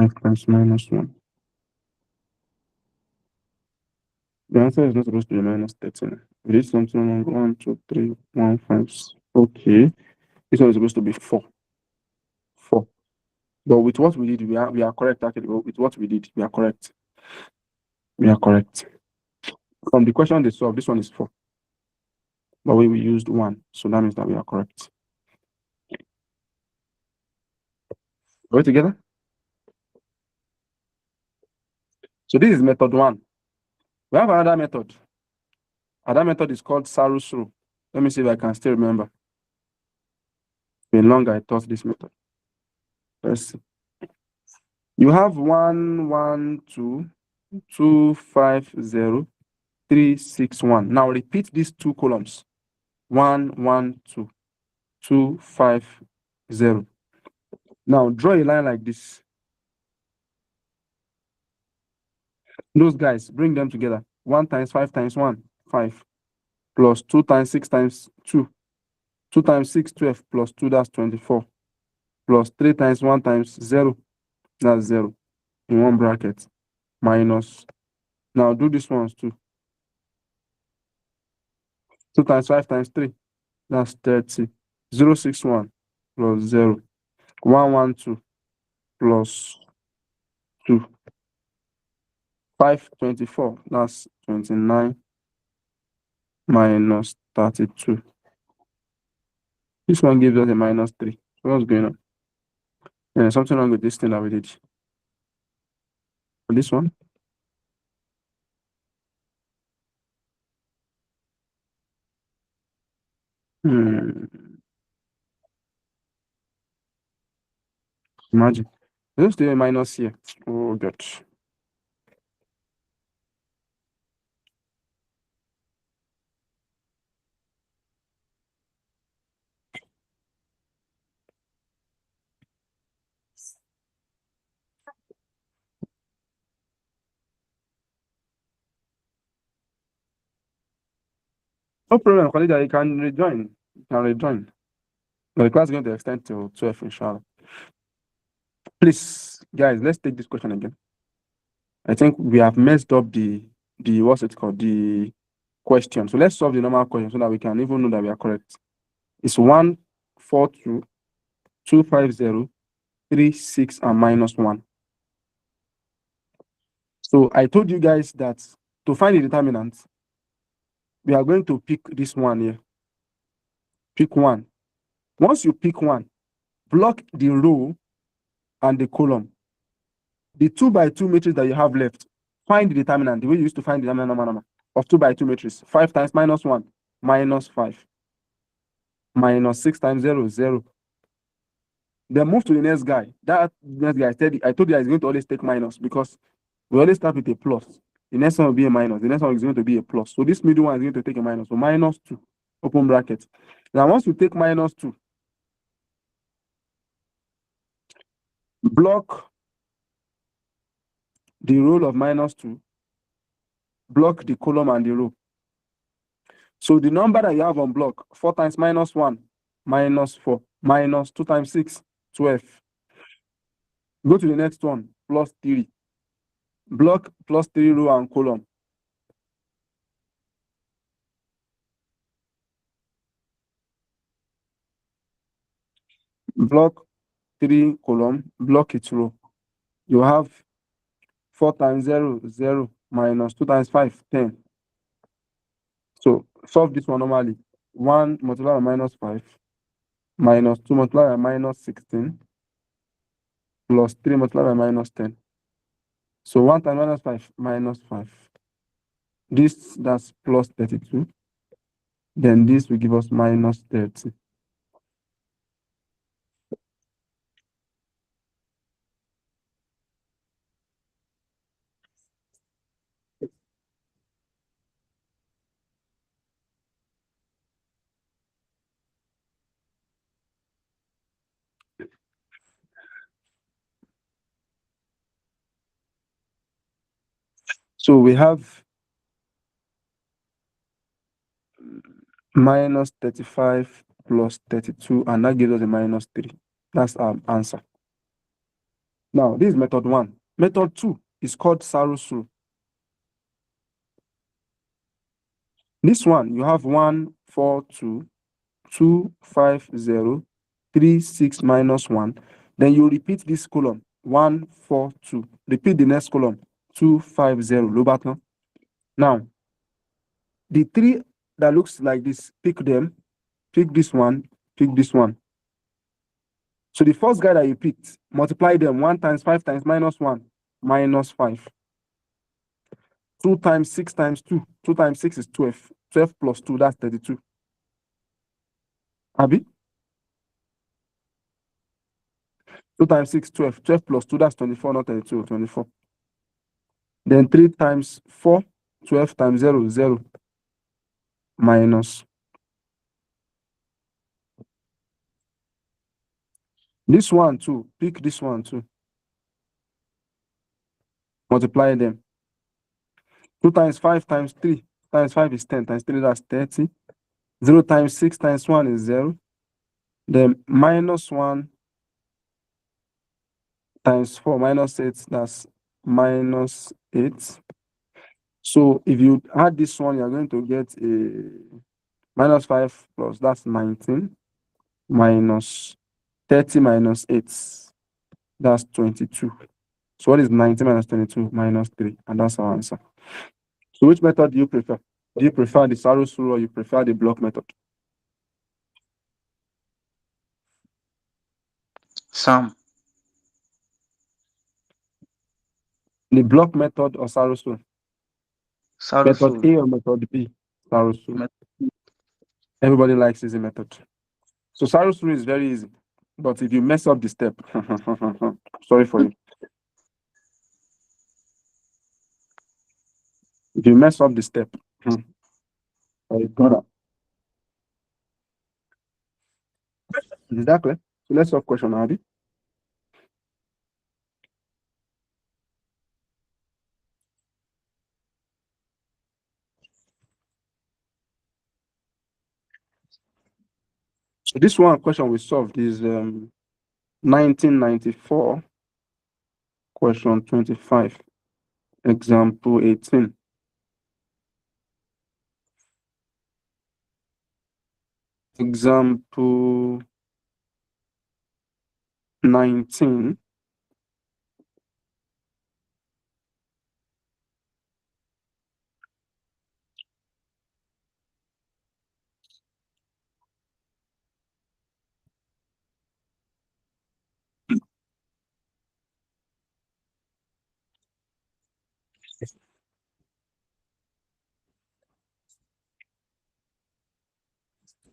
F times minus 1. The answer is not supposed to be minus 13. We did something wrong. 1, 2, 3, 1, 5. Okay. This one is supposed to be 4. 4. But with what we did, we are correct actually. With what we did, we are correct. We are correct. From the question they solved, this one is 4. But we used 1. So that means that we are correct. Are we together? So this is method 1. We have another method. Another method is called Saru's rule. Let me see if I can still remember. It's been long I taught this method. Let's see. You have 1, 1, 2, 2, 5, 0, 3, 6, 1. Now repeat these 2 columns. 1, 1, 2, 2, 5, 0. Now draw a line like this. Those guys, bring them together. 1 times 5 times 1, 5. Plus 2 times 6 times 2. 2 times 6, 12. Plus 2, that's 24. Plus 3 times 1 times 0, that's 0. In one bracket. Minus. Now do this ones too. 2 times 5 times 3, that's 30. 0, 6, 1 plus 0. 1, 1, 2 plus 2. 5, 24, that's 29 minus 32. This one gives us a minus 3. So what's going on? There's something wrong with this thing that we did. For this one? Imagine. There's still a minus here. Oh, God. No problem, Khalida. You can rejoin. You can rejoin. But the class is going to extend till 12, inshallah. Please, guys, let's take this question again. I think we have messed up the what's it called? The question. So let's solve the normal question so that we can even know that we are correct. It's 142, 250, 36, and minus 1. So I told you guys that to find the determinant, we are going to pick this one here. Pick one. Once you pick one, block the row and the column. The 2 by 2 matrix that you have left, find the determinant, the way you used to find the determinant of 2 by 2 matrix. 5 times minus 1, minus 5. Minus 6 times 0, 0. Then move to the next guy. That next guy, I told you he's going to always take minus because we always start with a plus. The next one will be a minus. The next one is going to be a plus. So this middle one is going to take a minus. So minus 2, open bracket. Now once you take minus 2, block the row of minus 2, block the column and the row. So the number that you have on block, 4 times minus 1, minus 4, minus 2 times 6, 12. Go to the next one, plus 3. Block plus 3 row and column. Block 3 column, block its row. You have 4 times 0, 0, minus 2 times 5, 10. So solve this one normally. 1 multiplied by minus 5, minus 2 multiplied by minus 16, plus 3 multiplied by minus 10. So 1 times minus 5, minus 5. That's plus 32. Then this will give us minus 30. So we have minus 35 plus 32, and that gives us a minus 3. That's our answer. Now, this is method 1. Method 2 is called Saros rule. This one, you have 1, 4, 2, 2, 5, 0, 3, 6, minus 1. Then you repeat this column, 1, 4, 2. Repeat the next column, 2, 5, 0. Low button. Now, the 3 that looks like this, pick them. Pick this one, pick this one. So the first guy that you picked, multiply them. 1 times 5 times minus 1, minus 5. 2 times 6 times 2. 2 times 6 is 12. 12 plus 2, that's 32. Abi? 2 times 6, 12. 12 plus 2, that's 24, not 32, 24. Then 3 times 4, 12 times 0, 0. Minus. This one too, pick this one too. Multiply them. 2 times 5 times 3 times 5 is 10 times 3, that's 30. 0 times 6 times 1 is 0. Then minus 1 times 4 minus 8, that's minus 8. So if you add this one, you're going to get a minus 5 plus, that's 19, minus 30 minus 8, that's 22. So what is 19 minus 22? Minus 3, and that's our answer. So which method do you prefer? Do you prefer the Saros rule or you prefer the block method? Sam. The block method or Saros rule? Saros Method rule. A or method B? Saros rule. Met- Everybody likes easy method. So Saros rule is very easy. But if you mess up the step, sorry for you. If you mess up the step, I got it. Is that clear? So let's solve question Abi. So this one question we solved is 1994, question 25, example 18. Example 19.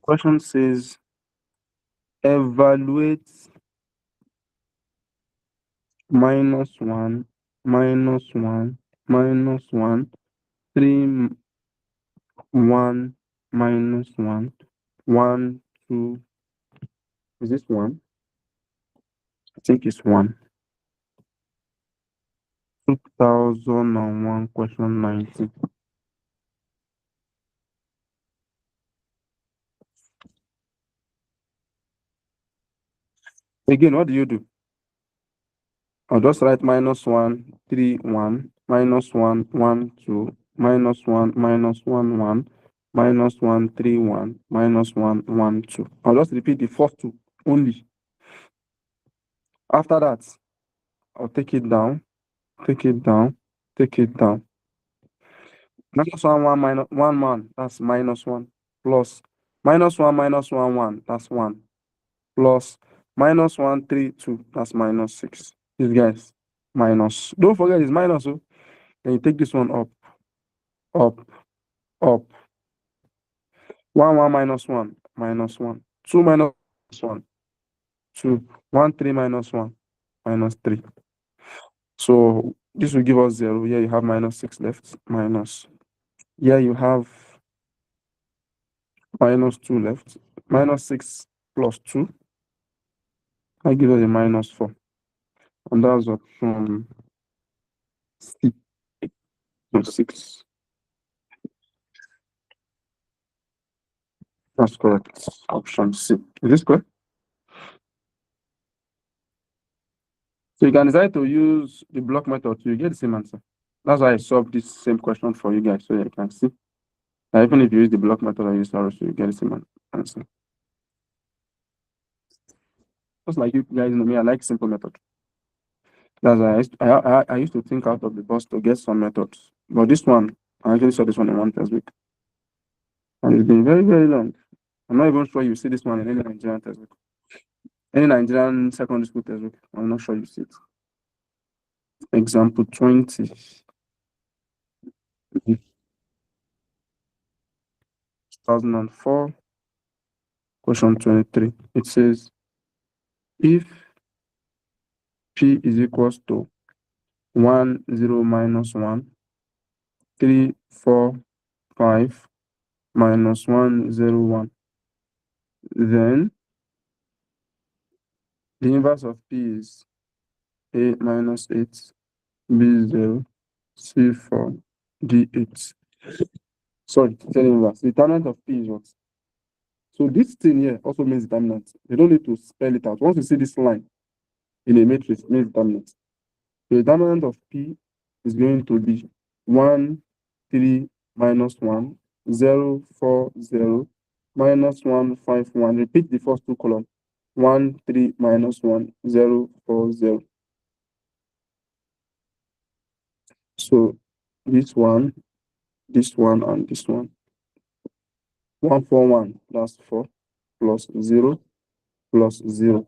Question says evaluate -1, -1, -1, 3, 1, -1, 1, 2. Is this 1? I think it's 1. 2001, question 19. Again, what do you do? I'll just write -1, 3, 1, -1, 1, 2, -1, -1, 1, -1, 3, 1, -1, 1, 2. I'll just repeat the first two only. After that, I'll take it down, take it down, take it down. -1, 1, -1, 1, that's -1, plus -1, -1, 1, that's 1, plus -1, 3, 2, that's -6. These guys, minus. Don't forget it's minus. Oh. Then you take this one up, up, up. 1, 1, -1, -1. 2 -1, 2. 1, 3 -1, -3. So this will give us 0. Here you have -6 left, minus. Here you have -2 left. -6 plus 2. I give us a -4. And that's option C. No, 6. That's correct. Option C. Is this correct? So you can decide to use the block method to get the same answer. That's why I solved this same question for you guys so you can see. That even if you use the block method or use arrow, so you get the same answer. Just like you guys know me, I like simple method. That's why I used to think out of the box to get some methods. But this one, I actually saw this one in one textbook. And it's been very, very long. I'm not even sure you see this one in any Nigerian textbook. Any Nigerian secondary school textbook, I'm not sure you see it. Example 20. 2004, question 23. It says, if P is equals to 1, 0, -1, 3, 4, 5, -1, 0, 1, then the inverse of P is A -8, B 0, C 4, D 8. Sorry, tell inverse. The determinant of P is what? So this thing here also means determinant. You don't need to spell it out. Once you see this line in a matrix, it means determinant. The determinant of P is going to be 1, 3, -1, 0, 4, 0, -1, 5, 1. Repeat the first two columns. 1, 3, -1, 0, 4, 0. So this one, and this one. 1, 4, 1, that's 4, plus 0, plus 0,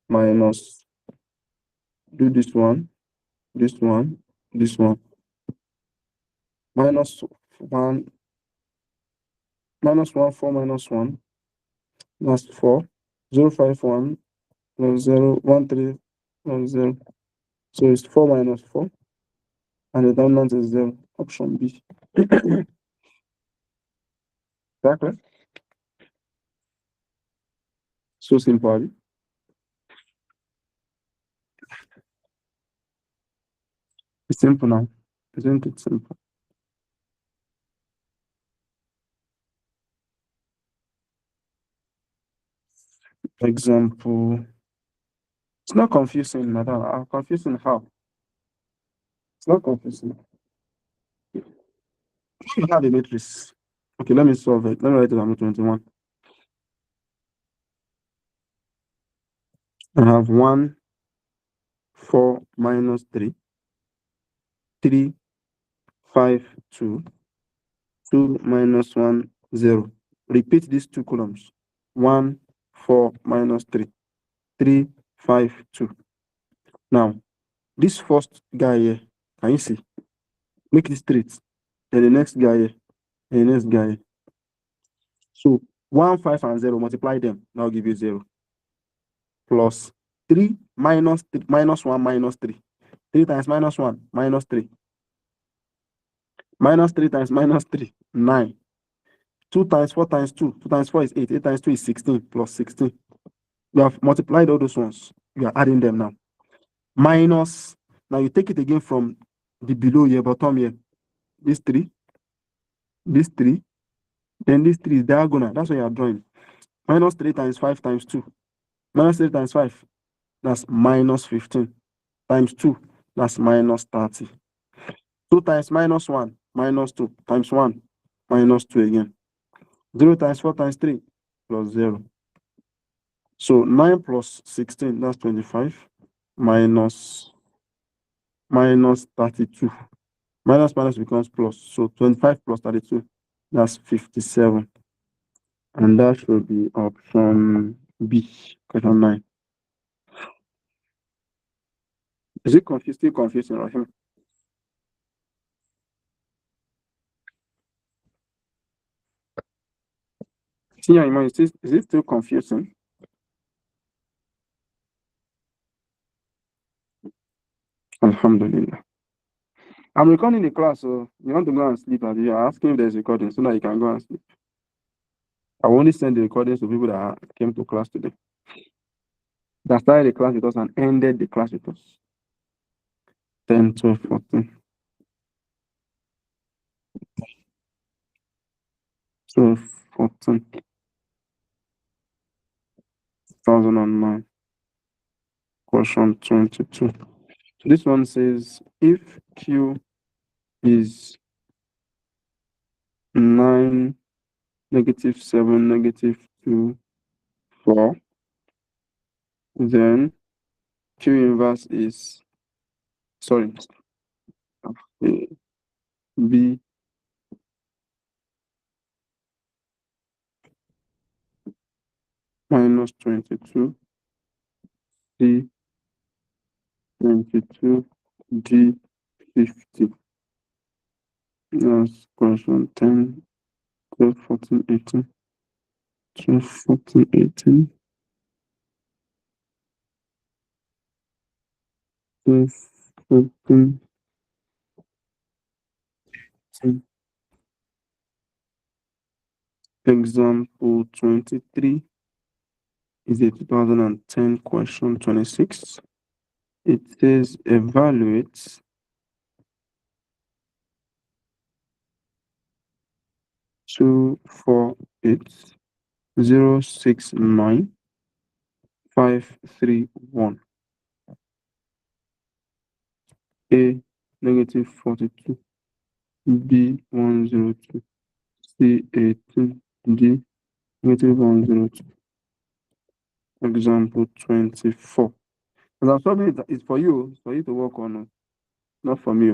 minus, do this one, this one, this one, -1, -1, 4, -1, that's 4, 0, 5, 1, plus 0, 1, 3 plus 0. So it's 4 minus 4. And the determinant is 0. Option B. Exactly. So simple. Abi? It's simple now. Isn't it simple? Example. It's not confusing, madam. Confusing how? It's not confusing. You have a matrix. Okay, let me solve it. Let me write it on 21. I have 1, 4 minus 3, 3, 5, 2, 2 minus 1, 0. Repeat these two columns. 1, 4 minus 3, 3, 5, 2. Now, this first guy here, can you see? Make it straight. Then the next guy here, and the next guy here. So 1, 5, and 0, multiply them. Now give you 0. Plus 3 minus 3, minus 1 minus 3. 3 times minus 1 minus 3. Minus 3 times minus 3, 9. 2 times 4 times 2. 2 times 4 is 8. 8 times 2 is 16 plus 16. You have multiplied all those ones. You are adding them now. Minus, now you take it again from the below here, bottom here. This 3, this 3, then this 3 is diagonal. That's what you are drawing. Minus 3 times 5 times 2. Minus 3 times 5, that's minus 15. Times 2, that's minus 30. 2 times minus 1, minus 2, times 1, minus 2 again. 0 times 4 times 3, plus 0. So 9 plus 16, that's 25, minus 32. Minus minus becomes plus. So 25 plus 32, that's 57. And that should be option B, question 9. Is it still confusing, Rahim? See, is it still confusing? Alhamdulillah. I'm recording the class, so you want to go and sleep. And you're asking if there's recording so that you can go and sleep. I will only send the recordings to people that came to class today. That started the class with us and ended the class with us. 10, 12, 14. 12, 14. 2009. Question 22. So this one says, if Q is 9, negative 7, negative 2, 4, then Q inverse is, sorry, B minus 22, C 22, D 50. That's question 10, 12, 14, 18. 12, 14, 18. 12, 14, 18. Example 23 is a 2010 question 26. It says evaluate two, 4, 8, 0, 6, 9, 5, 3, 1. A negative 42, B 102, C 18, D negative 102. Example 24. As I'm solving it's for you to work on, not for me.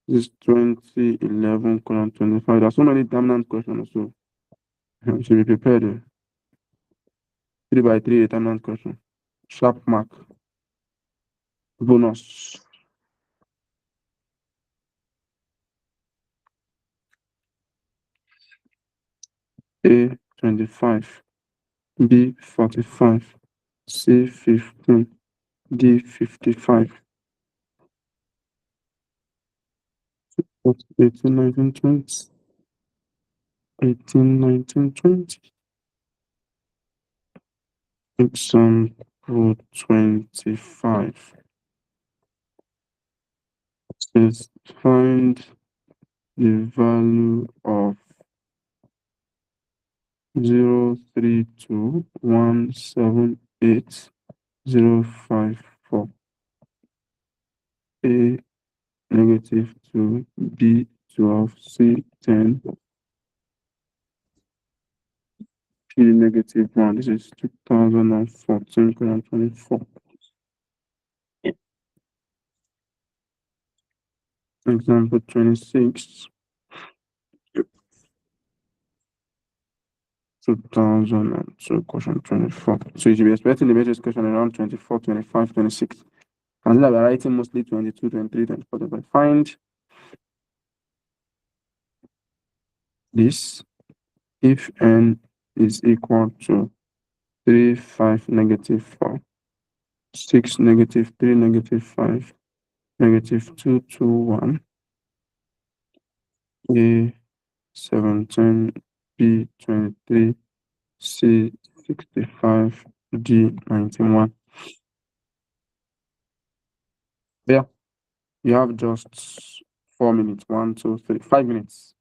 This is 2011 column 25. There's so many determinant questions, so you should be prepared. 3 by 3 determinant question. Sharp mark. Bonus. A 25, B 45, C 15, D 55. What's 18, 19, 20? 18, 19, 20. Example 25. Says find the value of 032178054. A -2, B 12, C 10, P -1. This is 2014 colon 24. Example 26. 2002 question 24. So you should be expecting the matrix question around 24, 25, 26. Consider we're writing mostly 22, 23, 24, 25. Find this if n is equal to 3, 5, -4, 6, -3, -5, -2, 2, 1, A 17, B 23, C 65, D 91. Yeah, you have just 4 minutes. 1, 2, 3, 5 minutes.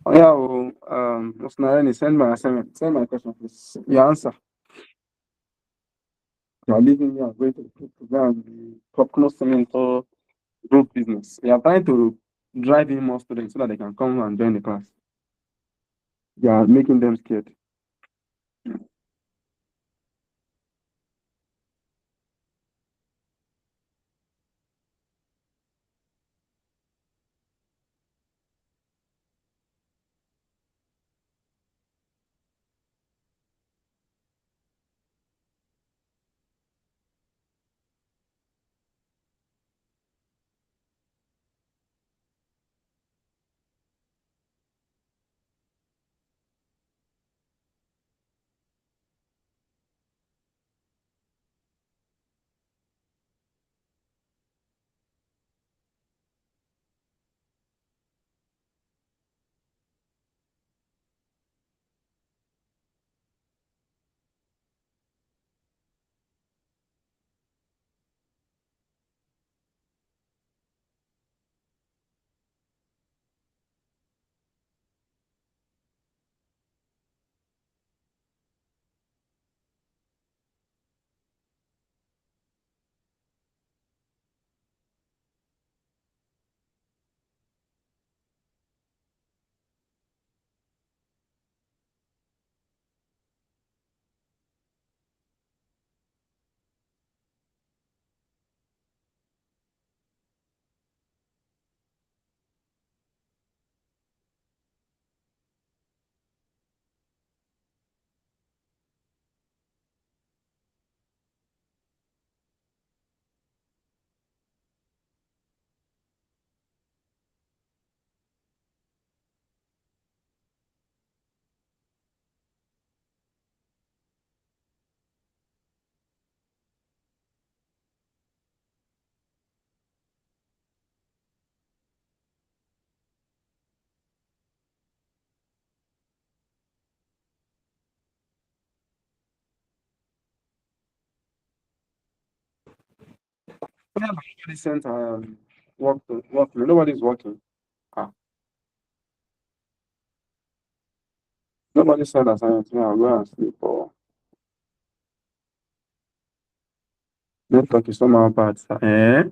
Oh, yeah, well, Musnareni, send my assignment. Send my question, please. Your answer. You are leaving me. I'm going to go and be prognosing into group business. You are trying to drive in more students so that they can come and join the class. You are making them scared. Nobody sent work. Nobody's working. Ah, nobody sent assignment. Me, I'll go and sleep. Or network is somehow bad. Sir.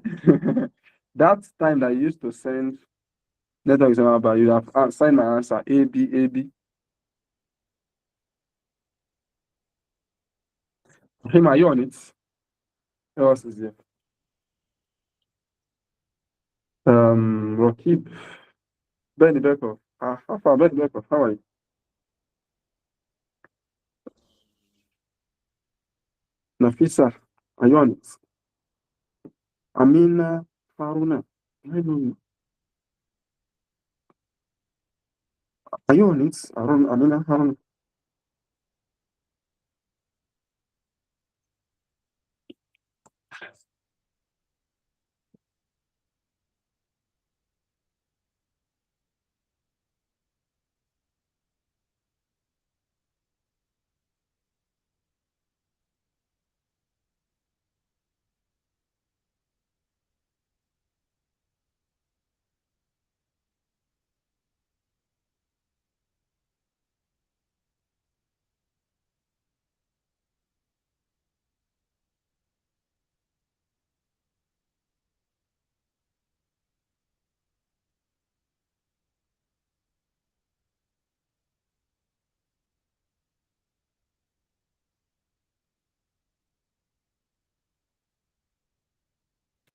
That time that you used to send network is somehow bad. You have signed my answer A B A B. Him, are you on it? Who else is there? Rakib. Benny Beckov. How far? Benny Beckov. How are you? Nafisa. Are you on it? Amina Faruna. I don't know. Are you on it? Amina Haruna.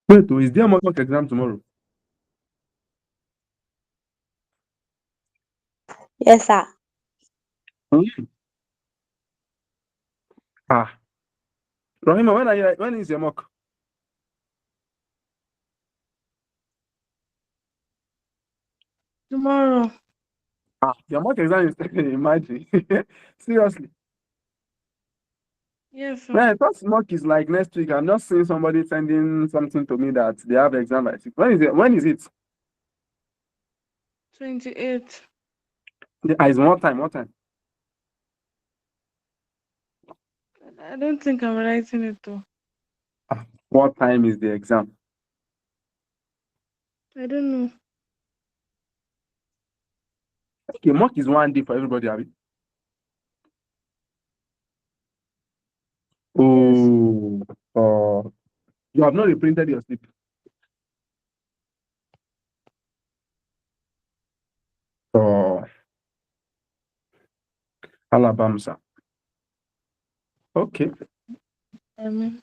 Wait, is there a mock exam tomorrow? Yes, sir. Ah, Rahima, when is your mock? Tomorrow. Your mock exam is imagine. Seriously. Yes, sir. Man, I thought mock is like next week. I'm not seeing somebody sending something to me that they have exam by 6. When is it? When is it? 28. It's one time. What time? I don't think I'm writing it though. What time is the exam? I don't know. Okay, mock is 1 day for everybody, Abby. Yes. Oh, you have not reprinted your slip. Oh, Alabama. Okay. Amen.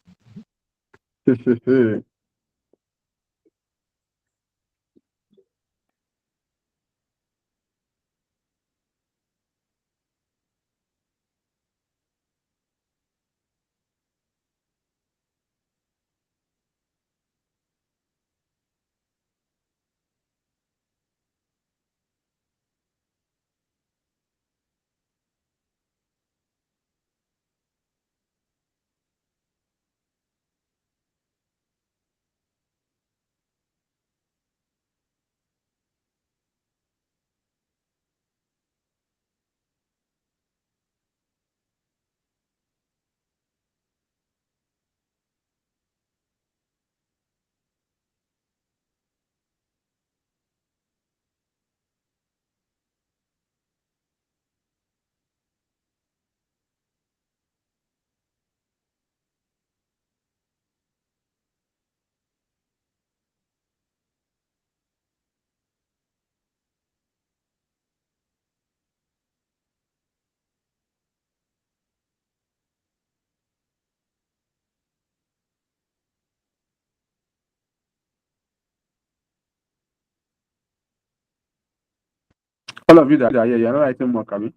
All of you that are here, you're not writing mock, Abby.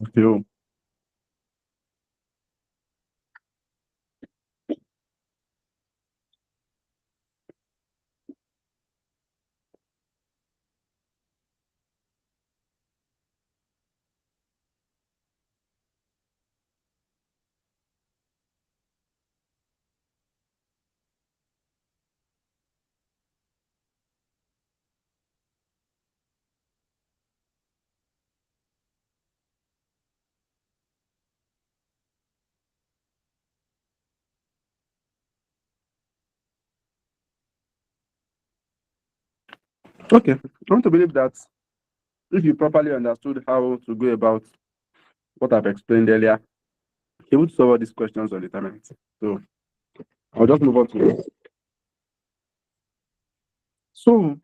Okay. Oh. Okay, I want to believe that if you properly understood how to go about what I've explained earlier, you would solve all these questions on determinants. So I'll just move on to it. So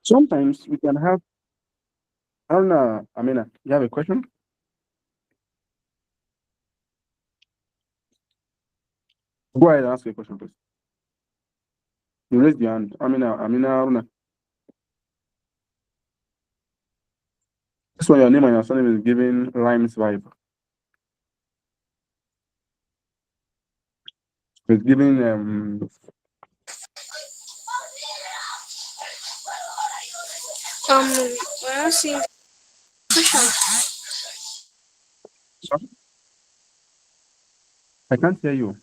sometimes we can have, I don't know, Amina, you have a question? Go ahead and ask a question, please. You raised your hand. Amina, Aruna. This one, your name and your surname is giving rhymes vibe. It's giving We're not seeing question. sorry? I can't hear you.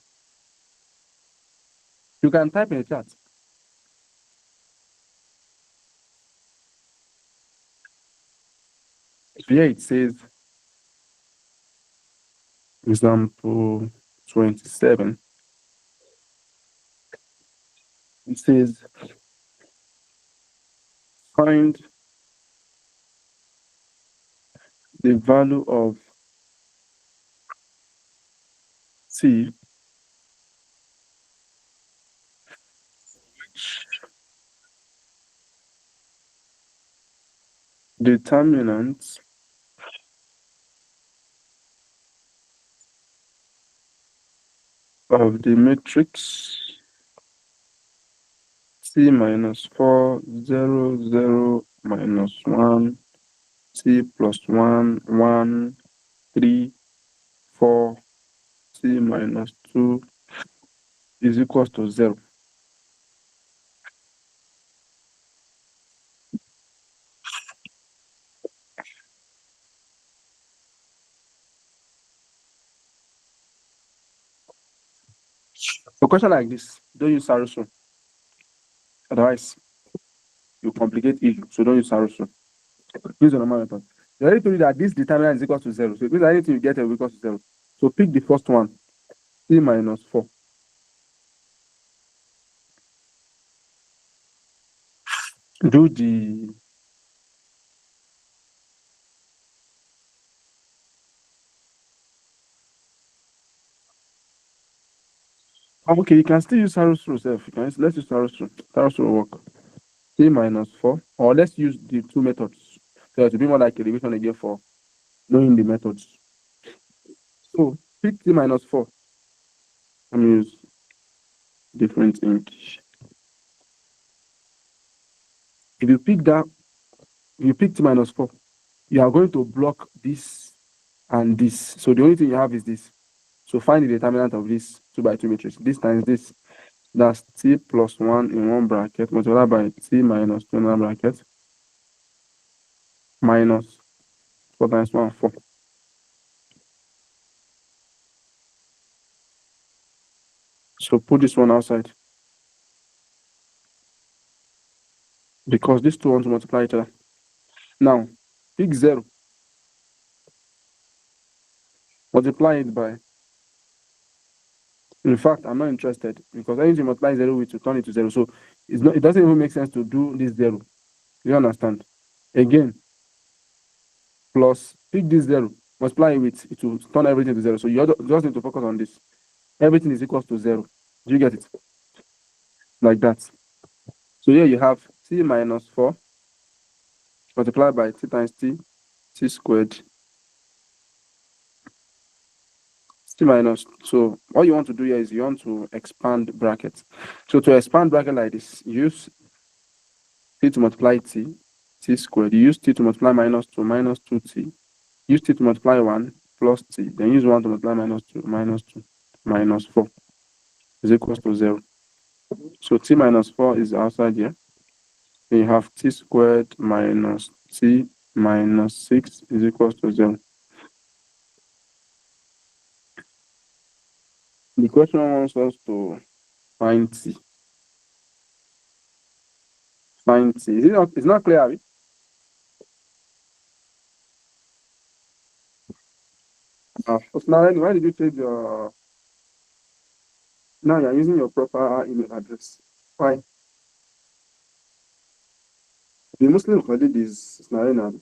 You can type in the chat. Here it says example 27. It says find the value of C determinant of the matrix C minus 4, 0, 0, minus 1, C plus 1, 1, 3, 4, C minus 2 is equals to 0. For a question like this, don't use Sarusu. Otherwise, you complicate issue. So don't use Sarusu. Use the normal method. They already told you that this determinant is equal to 0. So it means that anything you get will be equal to 0. So pick the first one, C minus 4. Do the okay, you can still use Sarusu self. Let's use Sarusu. Sarusu will work. C minus 4. Or let's use the two methods. So it will be more like a revision again for knowing the methods. So pick C minus 4. Let me use different ink. If you pick that, if you pick T minus 4, you are going to block this and this. So the only thing you have is this. So find the determinant of this 2 by 2 matrix. This times this. That's T plus 1 in one bracket multiplied by T minus 2 in another bracket minus 4 times 1, 4. So put this one outside. Because these two want to multiply each other. Now, pick 0. Multiply it by. In fact, I'm not interested because anything you multiply 0 with to turn it to 0. So it doesn't even make sense to do this 0. You understand? Again, plus pick this 0, multiply it with it will turn everything to 0. So you just need to focus on this. Everything is equal to 0. Do you get it? Like that. So here you have T minus 4 multiplied by T times T squared. T minus. So all you want to do here is you want to expand brackets. So to expand bracket like this, use T to multiply T squared. You use T to multiply minus 2 minus 2T. Use T to multiply 1 plus T. Then use 1 to multiply minus 2 minus 4 is equals to 0. So T minus 4 is outside here. Then you have T squared minus T minus 6 is equals to 0. The question wants us to find T. Find T. It's not clear, Abi? Now, why did you change your Now you're using your proper email address. Why? The Muslim Khalid is Narena.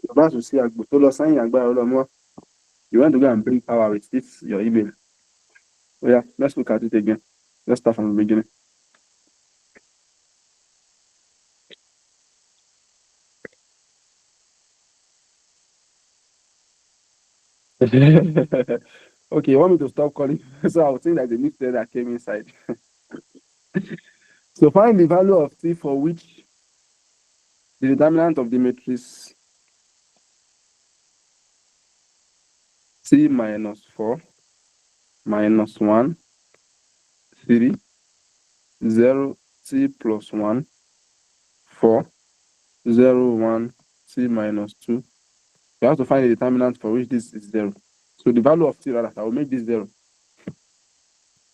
About to see Agbotolo sign Agba. You want to go and bring power with this your email. Oh yeah, let's look at it again. Let's start from the beginning. Okay, you want me to stop calling? So I would think that the new thread that came inside. So find the value of t for which the determinant of the matrix t minus 4 minus 1 3 0 t plus 1 4 0 1 t minus 2. You have to find the determinant for which this is 0. So the value of t, rather, I will make this 0.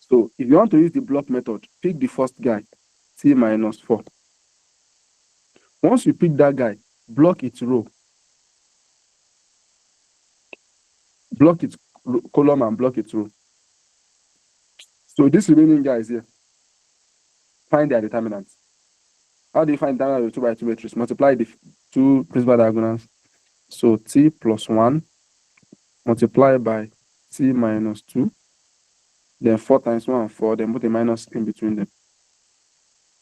So if you want to use the block method, pick the first guy, t minus 4. Once you pick that guy, block its row. Block its column and block its row. So this remaining guy is here. Find their determinants. How do you find determinant of 2 by 2 matrix? Multiply the two principal diagonals. So t plus 1 multiplied by t minus 2. Then 4 times 1, 4. Then put a minus in between them.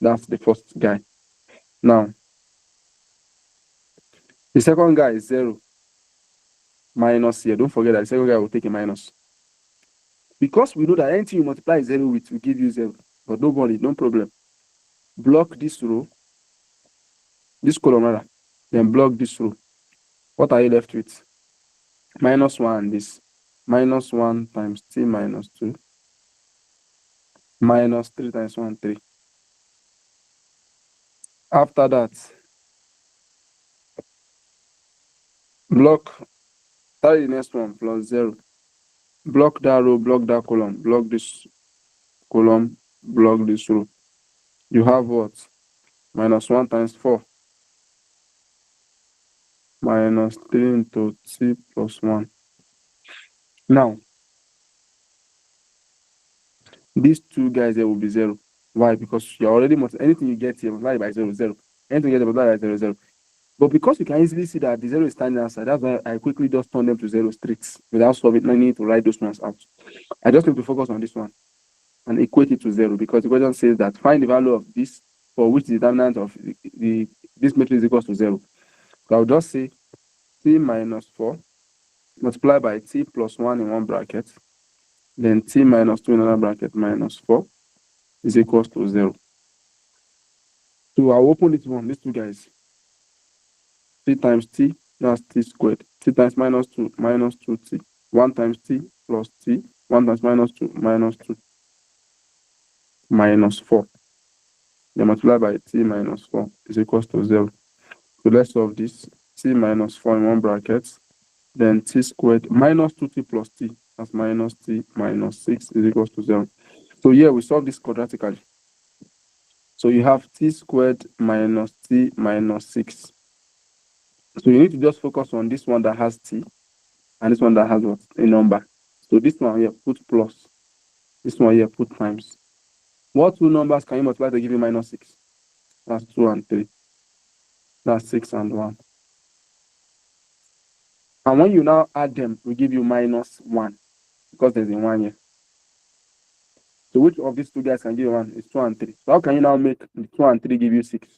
That's the first guy. Now, the second guy is 0. Minus here. Don't forget that the second guy will take a minus. Because we know that anything you multiply 0 with will give you 0. But don't worry, no problem. Block this row. This column rather. Then block this row. What are you left with? Minus 1 and this. Minus 1 times t minus 2. Minus 3 times 1, 3. After that, block, try the next one, plus 0. Block that row, block that column, block this column, block this row. You have what? Minus 1 times 4. Minus 3 into t plus 1. Now, these two guys here will be 0. Why? Because you're already anything you get here multiplied by 0, 0. Anything you get multiplied by 0, 0. But because you can easily see that the 0 is standing outside, that's why I quickly just turn them to 0 straight without solving. No need to write those ones out. I just need to focus on this one and equate it to 0 because the question says that find the value of this for which the determinant of this matrix is equals to 0. So I'll just say t minus 4 multiplied by t plus 1 in one bracket, then t minus 2 in another bracket minus 4 is equals to 0. So I'll open this one, these two guys. t times t, that's t squared. T times minus 2, minus 2t. 1 times t plus t. 1 times minus 2, minus 2. Minus 4. Then multiply by t minus 4 is equals to 0. So let's solve this. T minus 4 in one bracket. Then t squared minus 2t plus t. That's minus t minus 6 is equals to 0. So here we solve this quadratically. So you have t squared minus t minus 6. So you need to just focus on this one that has t and this one that has what? A number. So this one here, put plus. This one here, put times. What two numbers can you multiply to give you minus 6? That's 2 and 3. That's 6 and 1. And when you now add them, we give you minus 1 because there's a 1 here. So which of these two guys can give you 1? It's 2 and 3. So how can you now make the 2 and 3 give you 6?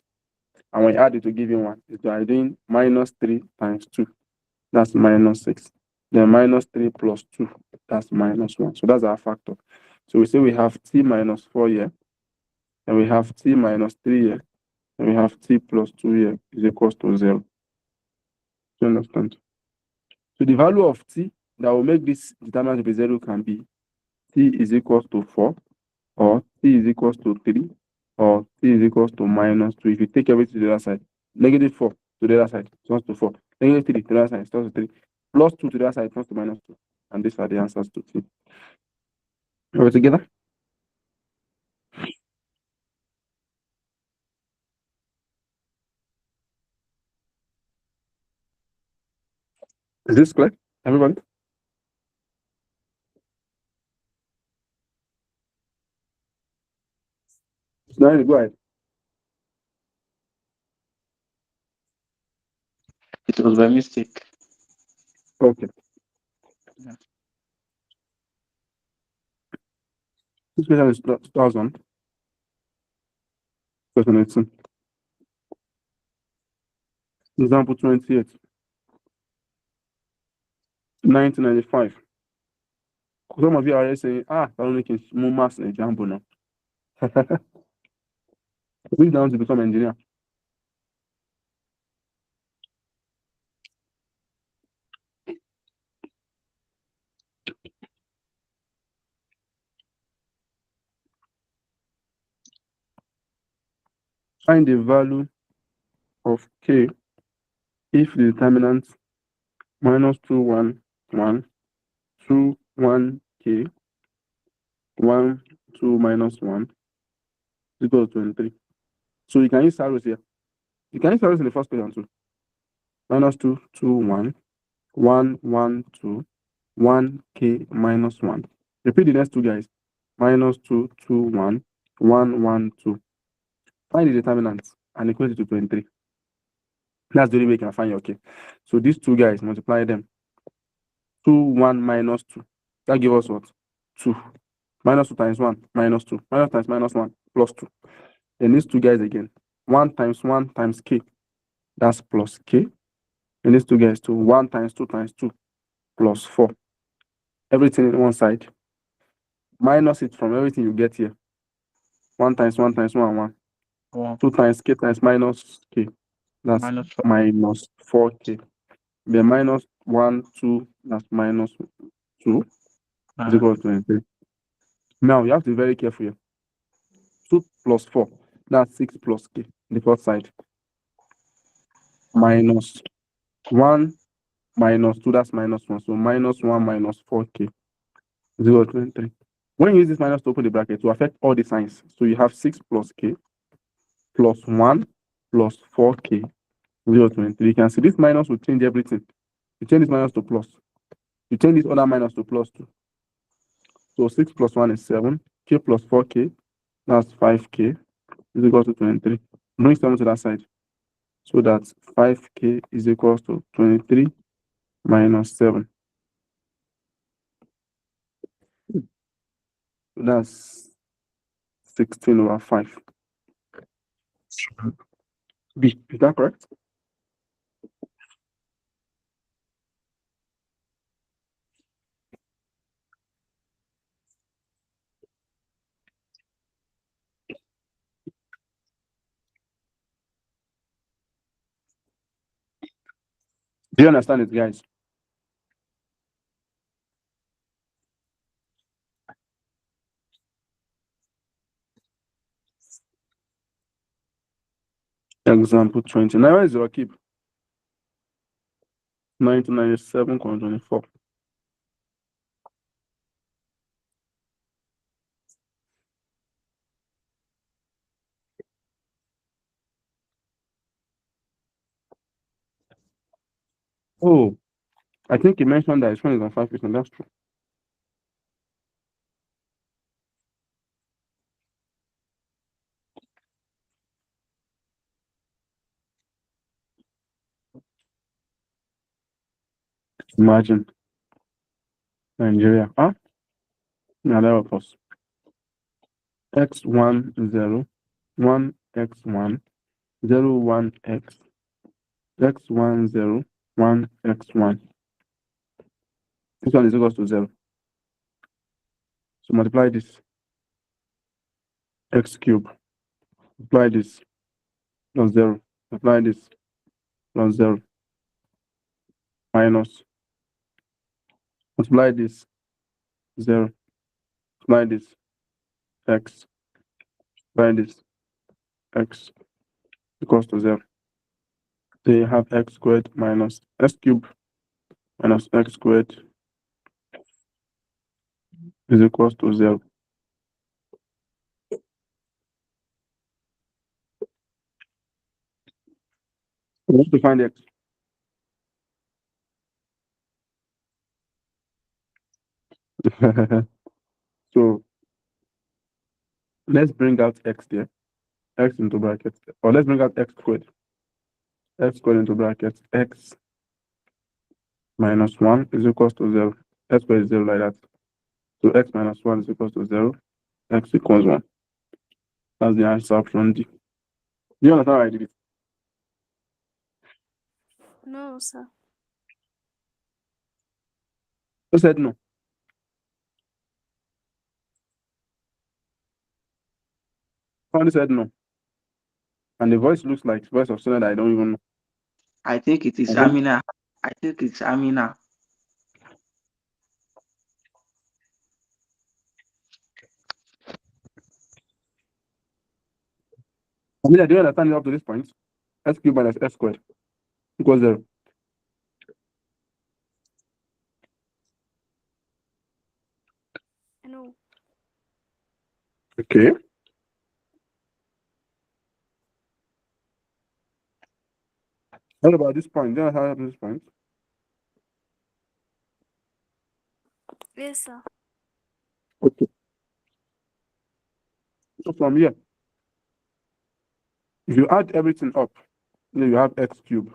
And when you add it to give you 1, it's by doing minus 3 times 2. That's minus 6. Then minus 3 plus 2. That's minus 1. So that's our factor. So we say we have t minus 4 here. And we have t minus 3 here. And we have t plus 2 here is equals to 0. Do you understand? So the value of t that will make this determinant to be 0 can be t is equals to 4, or t is equals to 3, or t is equals to minus 2. If you take everything to the other side, negative 4 to the other side, it turns to 4. Negative 3 to the other side, it turns to 3. Plus 2 to the other side, it turns to minus 2. And these are the answers to t. Are we together? Is this clear, everybody? No, go ahead. It was by mistake. Okay. Yeah. This question is 2000. Question 18. Example 28. 1995. Some of you are already saying, I don't make more maths in example now. Read down to become engineer. Find the value of k if the determinant minus 2, 1, 1, 2, 1, k, 1, 2, minus 1 is equal to 23. So you can use arrows here. You can use arrows in the first question too. Minus 2, 2, 1, 1, 1, 2, 1, k, minus 1. Repeat the next two guys. Minus 2, 2, 1, 1, 1, 2. Find the determinant and equate it to 23. That's the only way you can find your k. So these two guys, multiply them. 2, 1, minus 2. That gives us what? 2. Minus 2 times 1, minus 2. Minus times minus 1, plus 2. Then these two guys again. 1 times k. That's plus k. And these two guys too. 1 times 2 times 2, plus 4. Everything in one side. Minus it from everything you get here. 1 times 1 times 1, 1. 1 2 times k times minus k. That's minus 4. minus 4k. Then minus 1, 2, that's minus 2 is equal to 23. Now you have to be very careful here. 2 plus 4, that's 6 plus k, the first side. Minus 1 minus 2, that's minus 1. So minus 1 minus 4k is equal to 23. When you use this minus to open the bracket, to affect all the signs. So you have 6 plus k plus 1 plus 4k is equal to 23. You can see this minus will change everything. You change this minus to plus. You change this other minus to plus 2. So 6 plus 1 is 7. K plus 4k, that's 5k is equal to 23. Bring 7 to that side. So that 5k is equal to 23 minus 7. So that's 16 over 5. B, is that correct? Do you understand it, guys? Example 29. Where is your keep? 1997.24. Oh, I think you mentioned that his phone is on 5%. That's true. Imagine Nigeria. Huh? Now that of us. X1, 0, 1, X1, 0, 1, X, X1, 0, 1, X1. This one is equal to 0. So multiply this. X cube. Multiply this. Plus 0. Multiply this. Plus 0. Minus. Multiply this. 0. Multiply this. X. Multiply this. X equals to 0. So you have x squared minus x cubed minus x squared is equals to 0. We have to find x. So let's bring out x there. X into brackets. Or let's bring out x squared. X squared into brackets. X minus 1 is equals to 0. X squared is 0 like that. So x minus 1 is equals to 0. X equals 1. That's the answer option D. Do you understand how I did it? No, sir. Who said no? Somebody said no. And the voice looks like the voice of someone that I don't even know. I think it is Okay. Amina. I think it's Amina. I mean, do you understand it up to this point? S cubed minus S squared equals 0. No. Okay. What about this point? Do you understand up to this point? Yes, sir. Okay. So from here, if you add everything up, then you have x cubed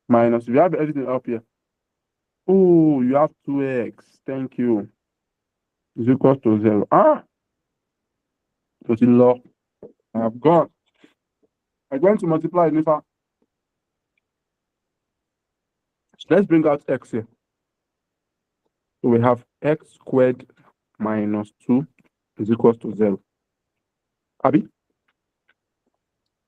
minus, if you have everything up here, oh, you have 2x. Thank you. Is equals to 0. Ah, but in law, I have gone. I'm going to multiply it. Let's bring out x here. So we have x squared minus 2 is equals to 0. Abi,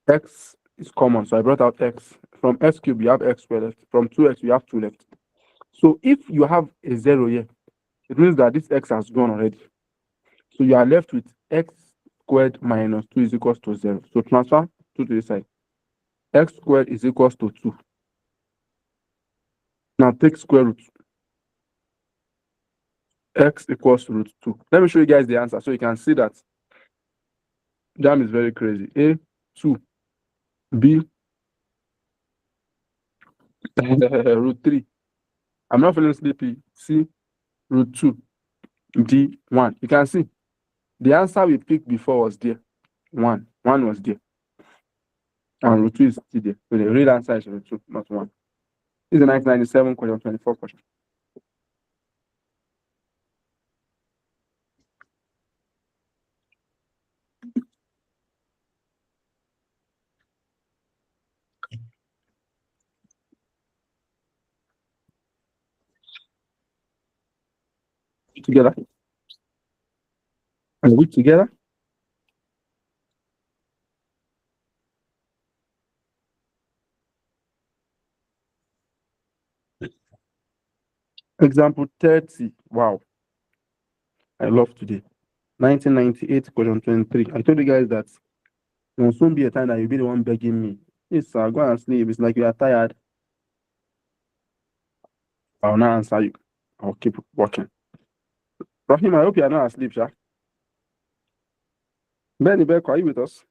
x is common, so I brought out x. From x cubed, you have x squared left. From 2x, you have 2 left. So if you have a 0 here, it means that this x has gone already. So you are left with x squared minus 2 is equals to 0. So transfer 2 to the side. X squared is equals to 2. Now take square root. X equals to root 2. Let me show you guys the answer so you can see that jam is very crazy. A, 2. B, root 3. I'm not feeling sleepy. C, root 2. D, 1. You can see the answer we picked before was there. 1. 1 was there. And root 2 is still there. So the real answer is root 2, not 1. This is the 1997 question, 24 question. Together. Are we together? Example 30. Wow. I love today. 1998 question 23. I told you guys that there will soon be a time that you'll be the one begging me. Yes, sir, go and sleep. It's like you are tired. I'll not answer you. I'll keep working. Rahim, I hope you are not asleep, sir. Benny Beck, are you with us?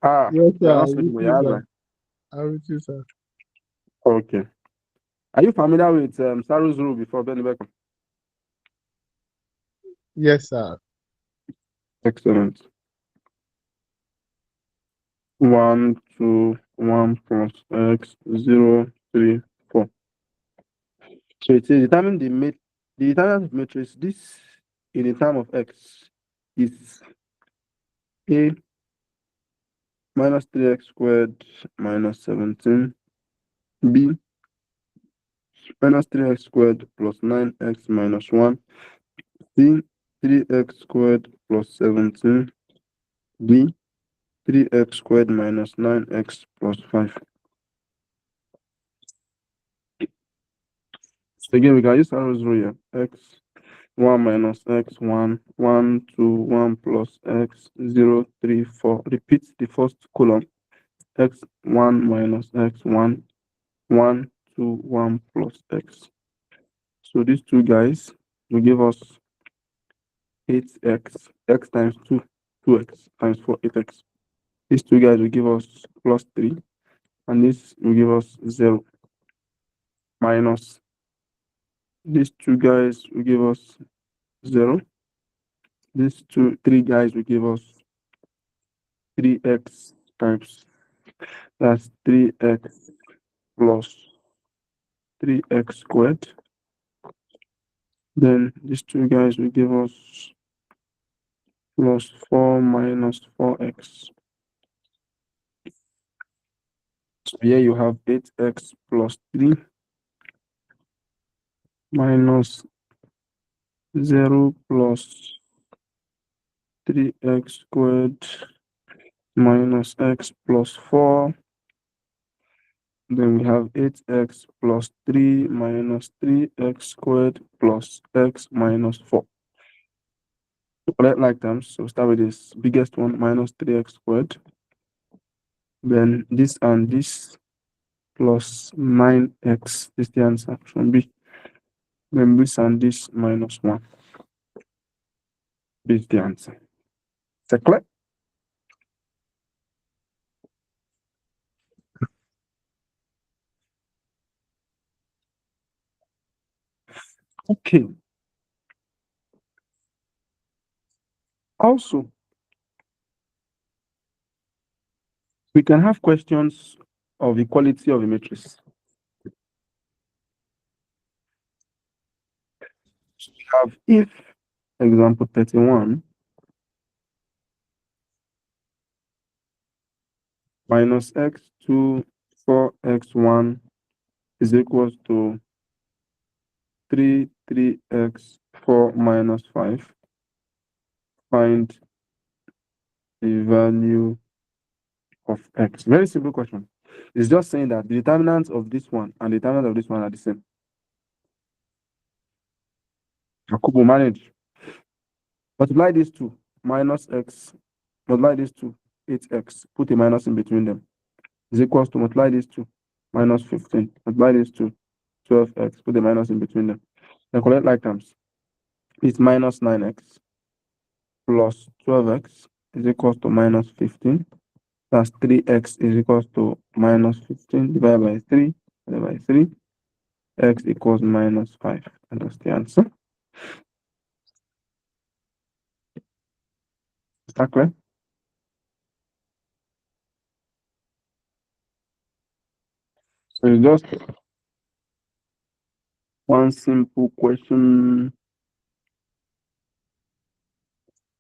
Ah, Yes, you're sir. not sleeping, but you're answering. I'm with you, sir. Okay. Are you familiar with Saru's rule before Benny Beck? Yes, sir. Excellent. 1, 2, 1 plus x, 0, 3, 4. So it says determine the determinant of matrix. This in the term of x is a minus 3x squared minus 17, b minus 3x squared plus 9x minus 1, c 3x squared plus 17, d 3x squared minus 9x plus 5. So again, we can use arrows rule here. X 1 minus x 1, 1, 2, 1 plus x 0, 3, 4. Repeat the first column. X 1 minus x 1, 1, 2, 1 plus x. So these two guys will give us 8x, x times 2, 2x times 4, 8x. These two guys will give us plus 3, and this will give us 0 minus These two guys will give us 0. These three guys will give us 3x times. That's 3x plus 3x squared. Then these two guys will give us plus 4 minus 4x. So here you have 8x plus 3 minus 0 plus 3x squared minus x plus 4. Then we have 8x plus 3 minus 3x squared plus x minus 4. Collect like terms. So start with this biggest one, minus 3x squared. Then this and this plus 9x. This is the answer, option B. Then this and this minus 1. This is the answer. Is that clear? Okay. Also, we can have questions of equality of a matrix. So we have if, example 31, minus x2 4x1 is equals to 3x 4 minus 5. Find the value of x. Very simple question. It's just saying that the determinants of this one and the determinants of this one are the same. Jacob will manage. Multiply these two, minus x, multiply these two, 8x, put a minus in between them, is equals to multiply these two, minus 15, multiply these two, 12x, put a minus in between them. Then collect like terms. It's minus 9x plus 12x is equals to minus 15. That's 3x is equals to minus 15 divided by 3, divided by 3. X equals minus 5. And that's the answer. Is that clear? So it's just one simple question.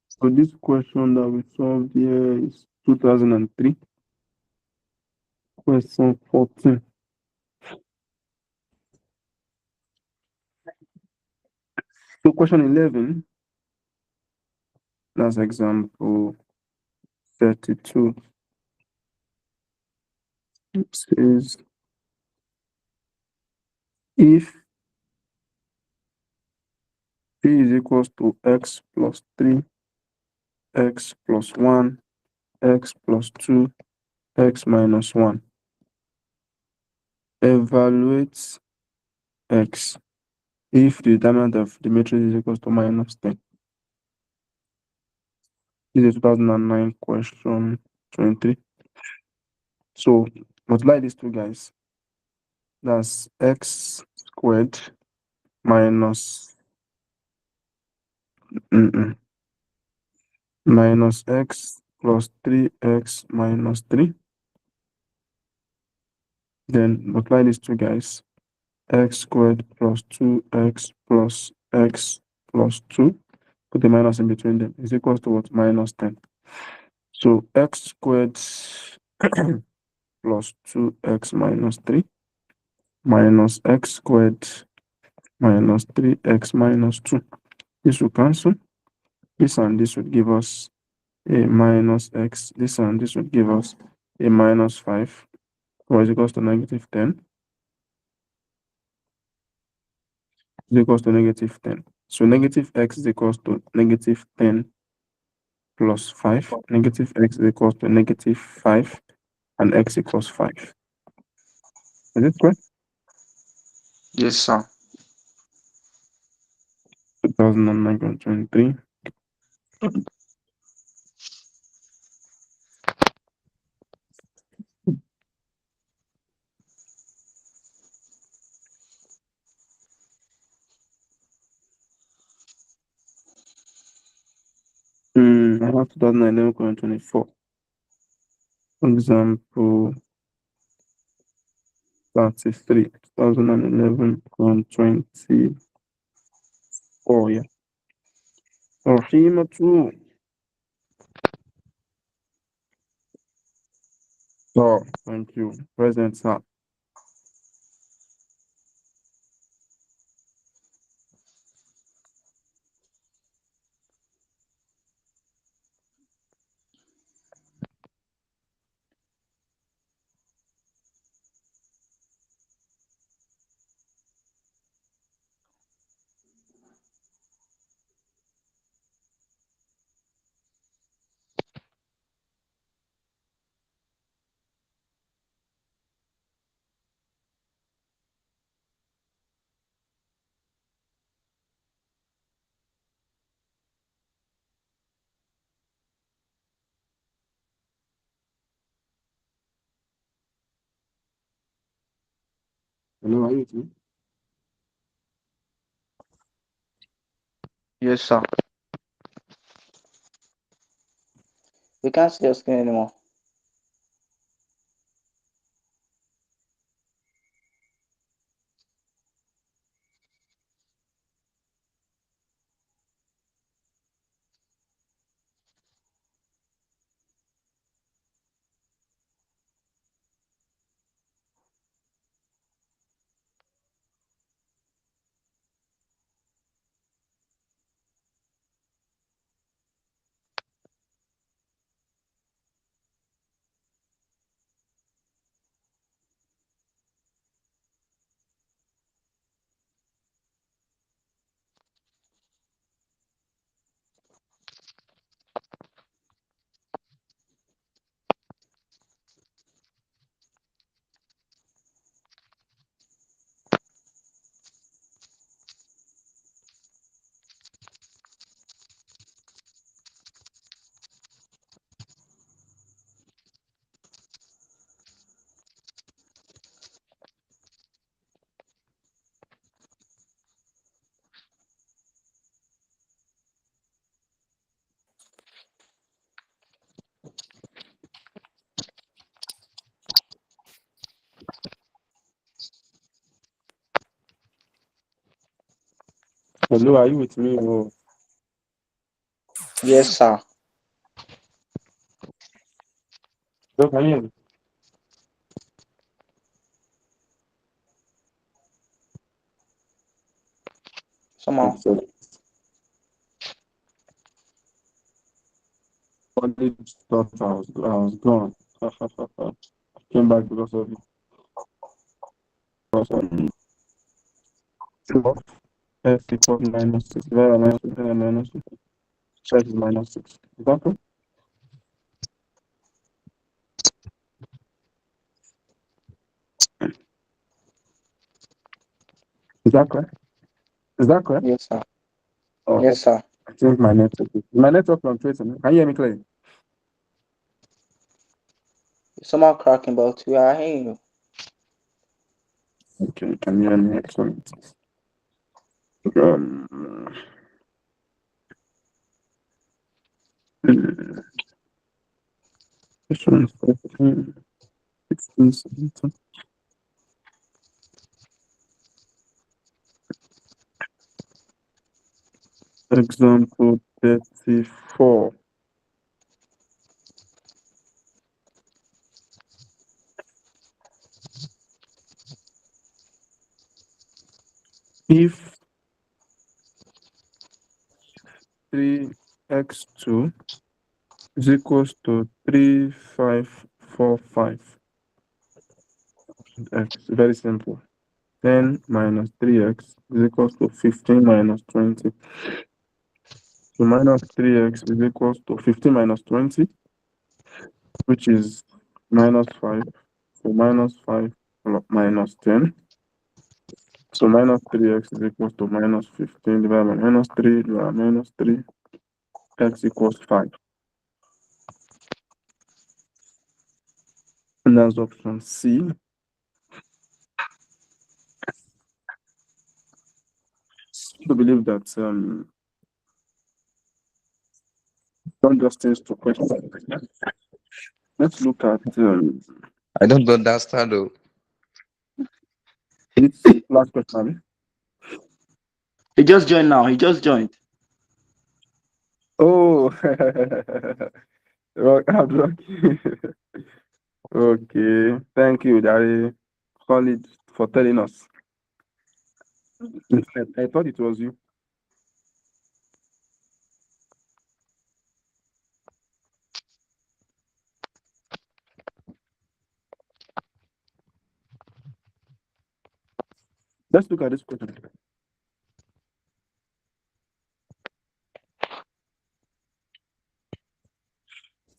So this question that we solved here is 2003. Question 14. So question 11, that's example 32. It says if p is equals to x plus 3, x plus 1, x plus 2, x minus 1. Evaluate x if the determinant of the matrix is equals to minus 10. This is 2009 question 23. So multiply these two guys. That's x squared minus minus x plus 3x minus 3. Then multiply these two guys. X squared plus 2x plus x plus 2. Put the minus in between them. Is equals to what? Minus 10. So x squared plus 2x minus 3 minus x squared minus 3x minus 2. This will cancel. This and this would give us a minus x. This and this would give us a minus 5, or is equals to negative 10. Is equals to negative 10. So negative x is equals to negative 10 plus 5. Negative x is equals to negative 5, and x equals 5. Is it correct? Yes, sir. 2009-23. have 2011 colon 24. Example 33. 2011 colon 24. Yeah. Rahimatu. Oh, thank you. Present, sir. Hello, are you with me? Yes, sir. We can't see your screen anymore. Hello, are you with me? Oh, Yes, sir. hello, can you hear me? Somehow. Excellent. College thought I was gone. Came back because of it. Because of f equals minus 6. Divided by minus 6. X is minus 6. Is that correct? Is that correct? Is that correct? Yes, sir. Oh, Yes, sir. I think my network fluctuating. Can you hear me clearly? You're somehow cracking, but we are hearing you. Okay, can you hear me? Excellent. Um, this one is 14, 16, 17. Example 34. If 3x2 is equals to 3545. X, very simple. 10 minus 3x is equals to 15 minus 20. So minus 3x is equals to 15 minus 20, which is minus 5. So minus 5 minus 10. So minus 3x is equals to minus 15 divided by minus 3 divided by minus 3. X equals 5. And that's option C. To believe that Don't just things to question. Let's look at I don't understand though. this last question. Abi. He just joined now. He just joined. Oh, hard work. Okay, thank you, Dari Khalid, for telling us. I thought it was you. Let's look at this question.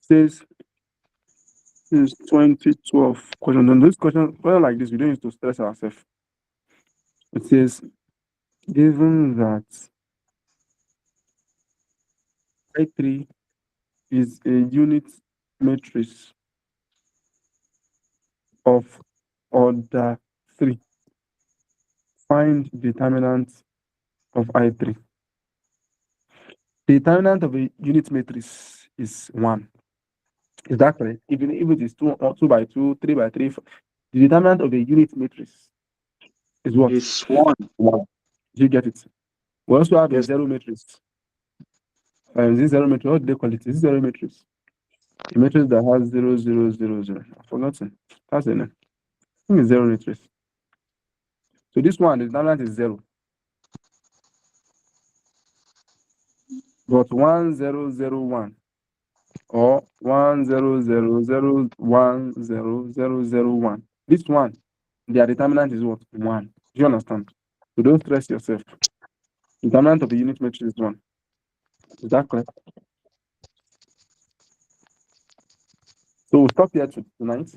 Says is 2012 question. And this question like this, we don't need to stress ourselves. It says, given that I3 is a unit matrix of order 3, find determinant of I3. The determinant of a unit matrix is 1. Is that correct? Even if it is 2 by 2, 3 by 3, the determinant of a unit matrix is what? It's 1. 1. Do you get it? We also have a Yes. zero matrix. This zero matrix, what do they call it? This zero matrix. A matrix that has 0, 0, 0, 0. I've forgotten. That's the name. I think it's zero matrix. So this one, the determinant is 0. But 1, 0, 0, 1 or 1, 0, 0, 0, 1, 0, 0, 0, 1. This one, their determinant is what? 1. Do you understand? So don't stress yourself. The determinant of the unit matrix is 1. Is that correct? So we'll stop here tonight.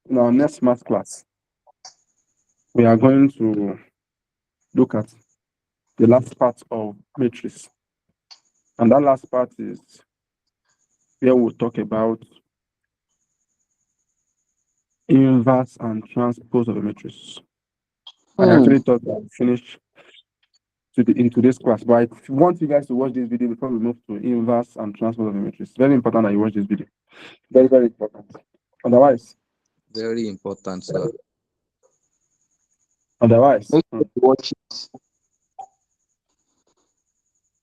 In our next math class, we are going to look at the last part of matrix. And that last part is where we'll talk about inverse and transpose of a matrix. I actually thought I'd finish in today's class, but I want you guys to watch this video before we move to inverse and transpose of a matrix. Very important that you watch this video. Very, very important. Otherwise, Very important, sir. Make sure you watch it.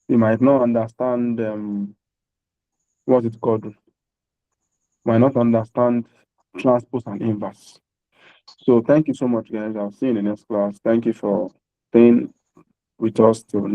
you might not understand what it's called. Might not understand transpose and inverse. So thank you so much, guys. I'll see you in the next class. Thank you for staying with us till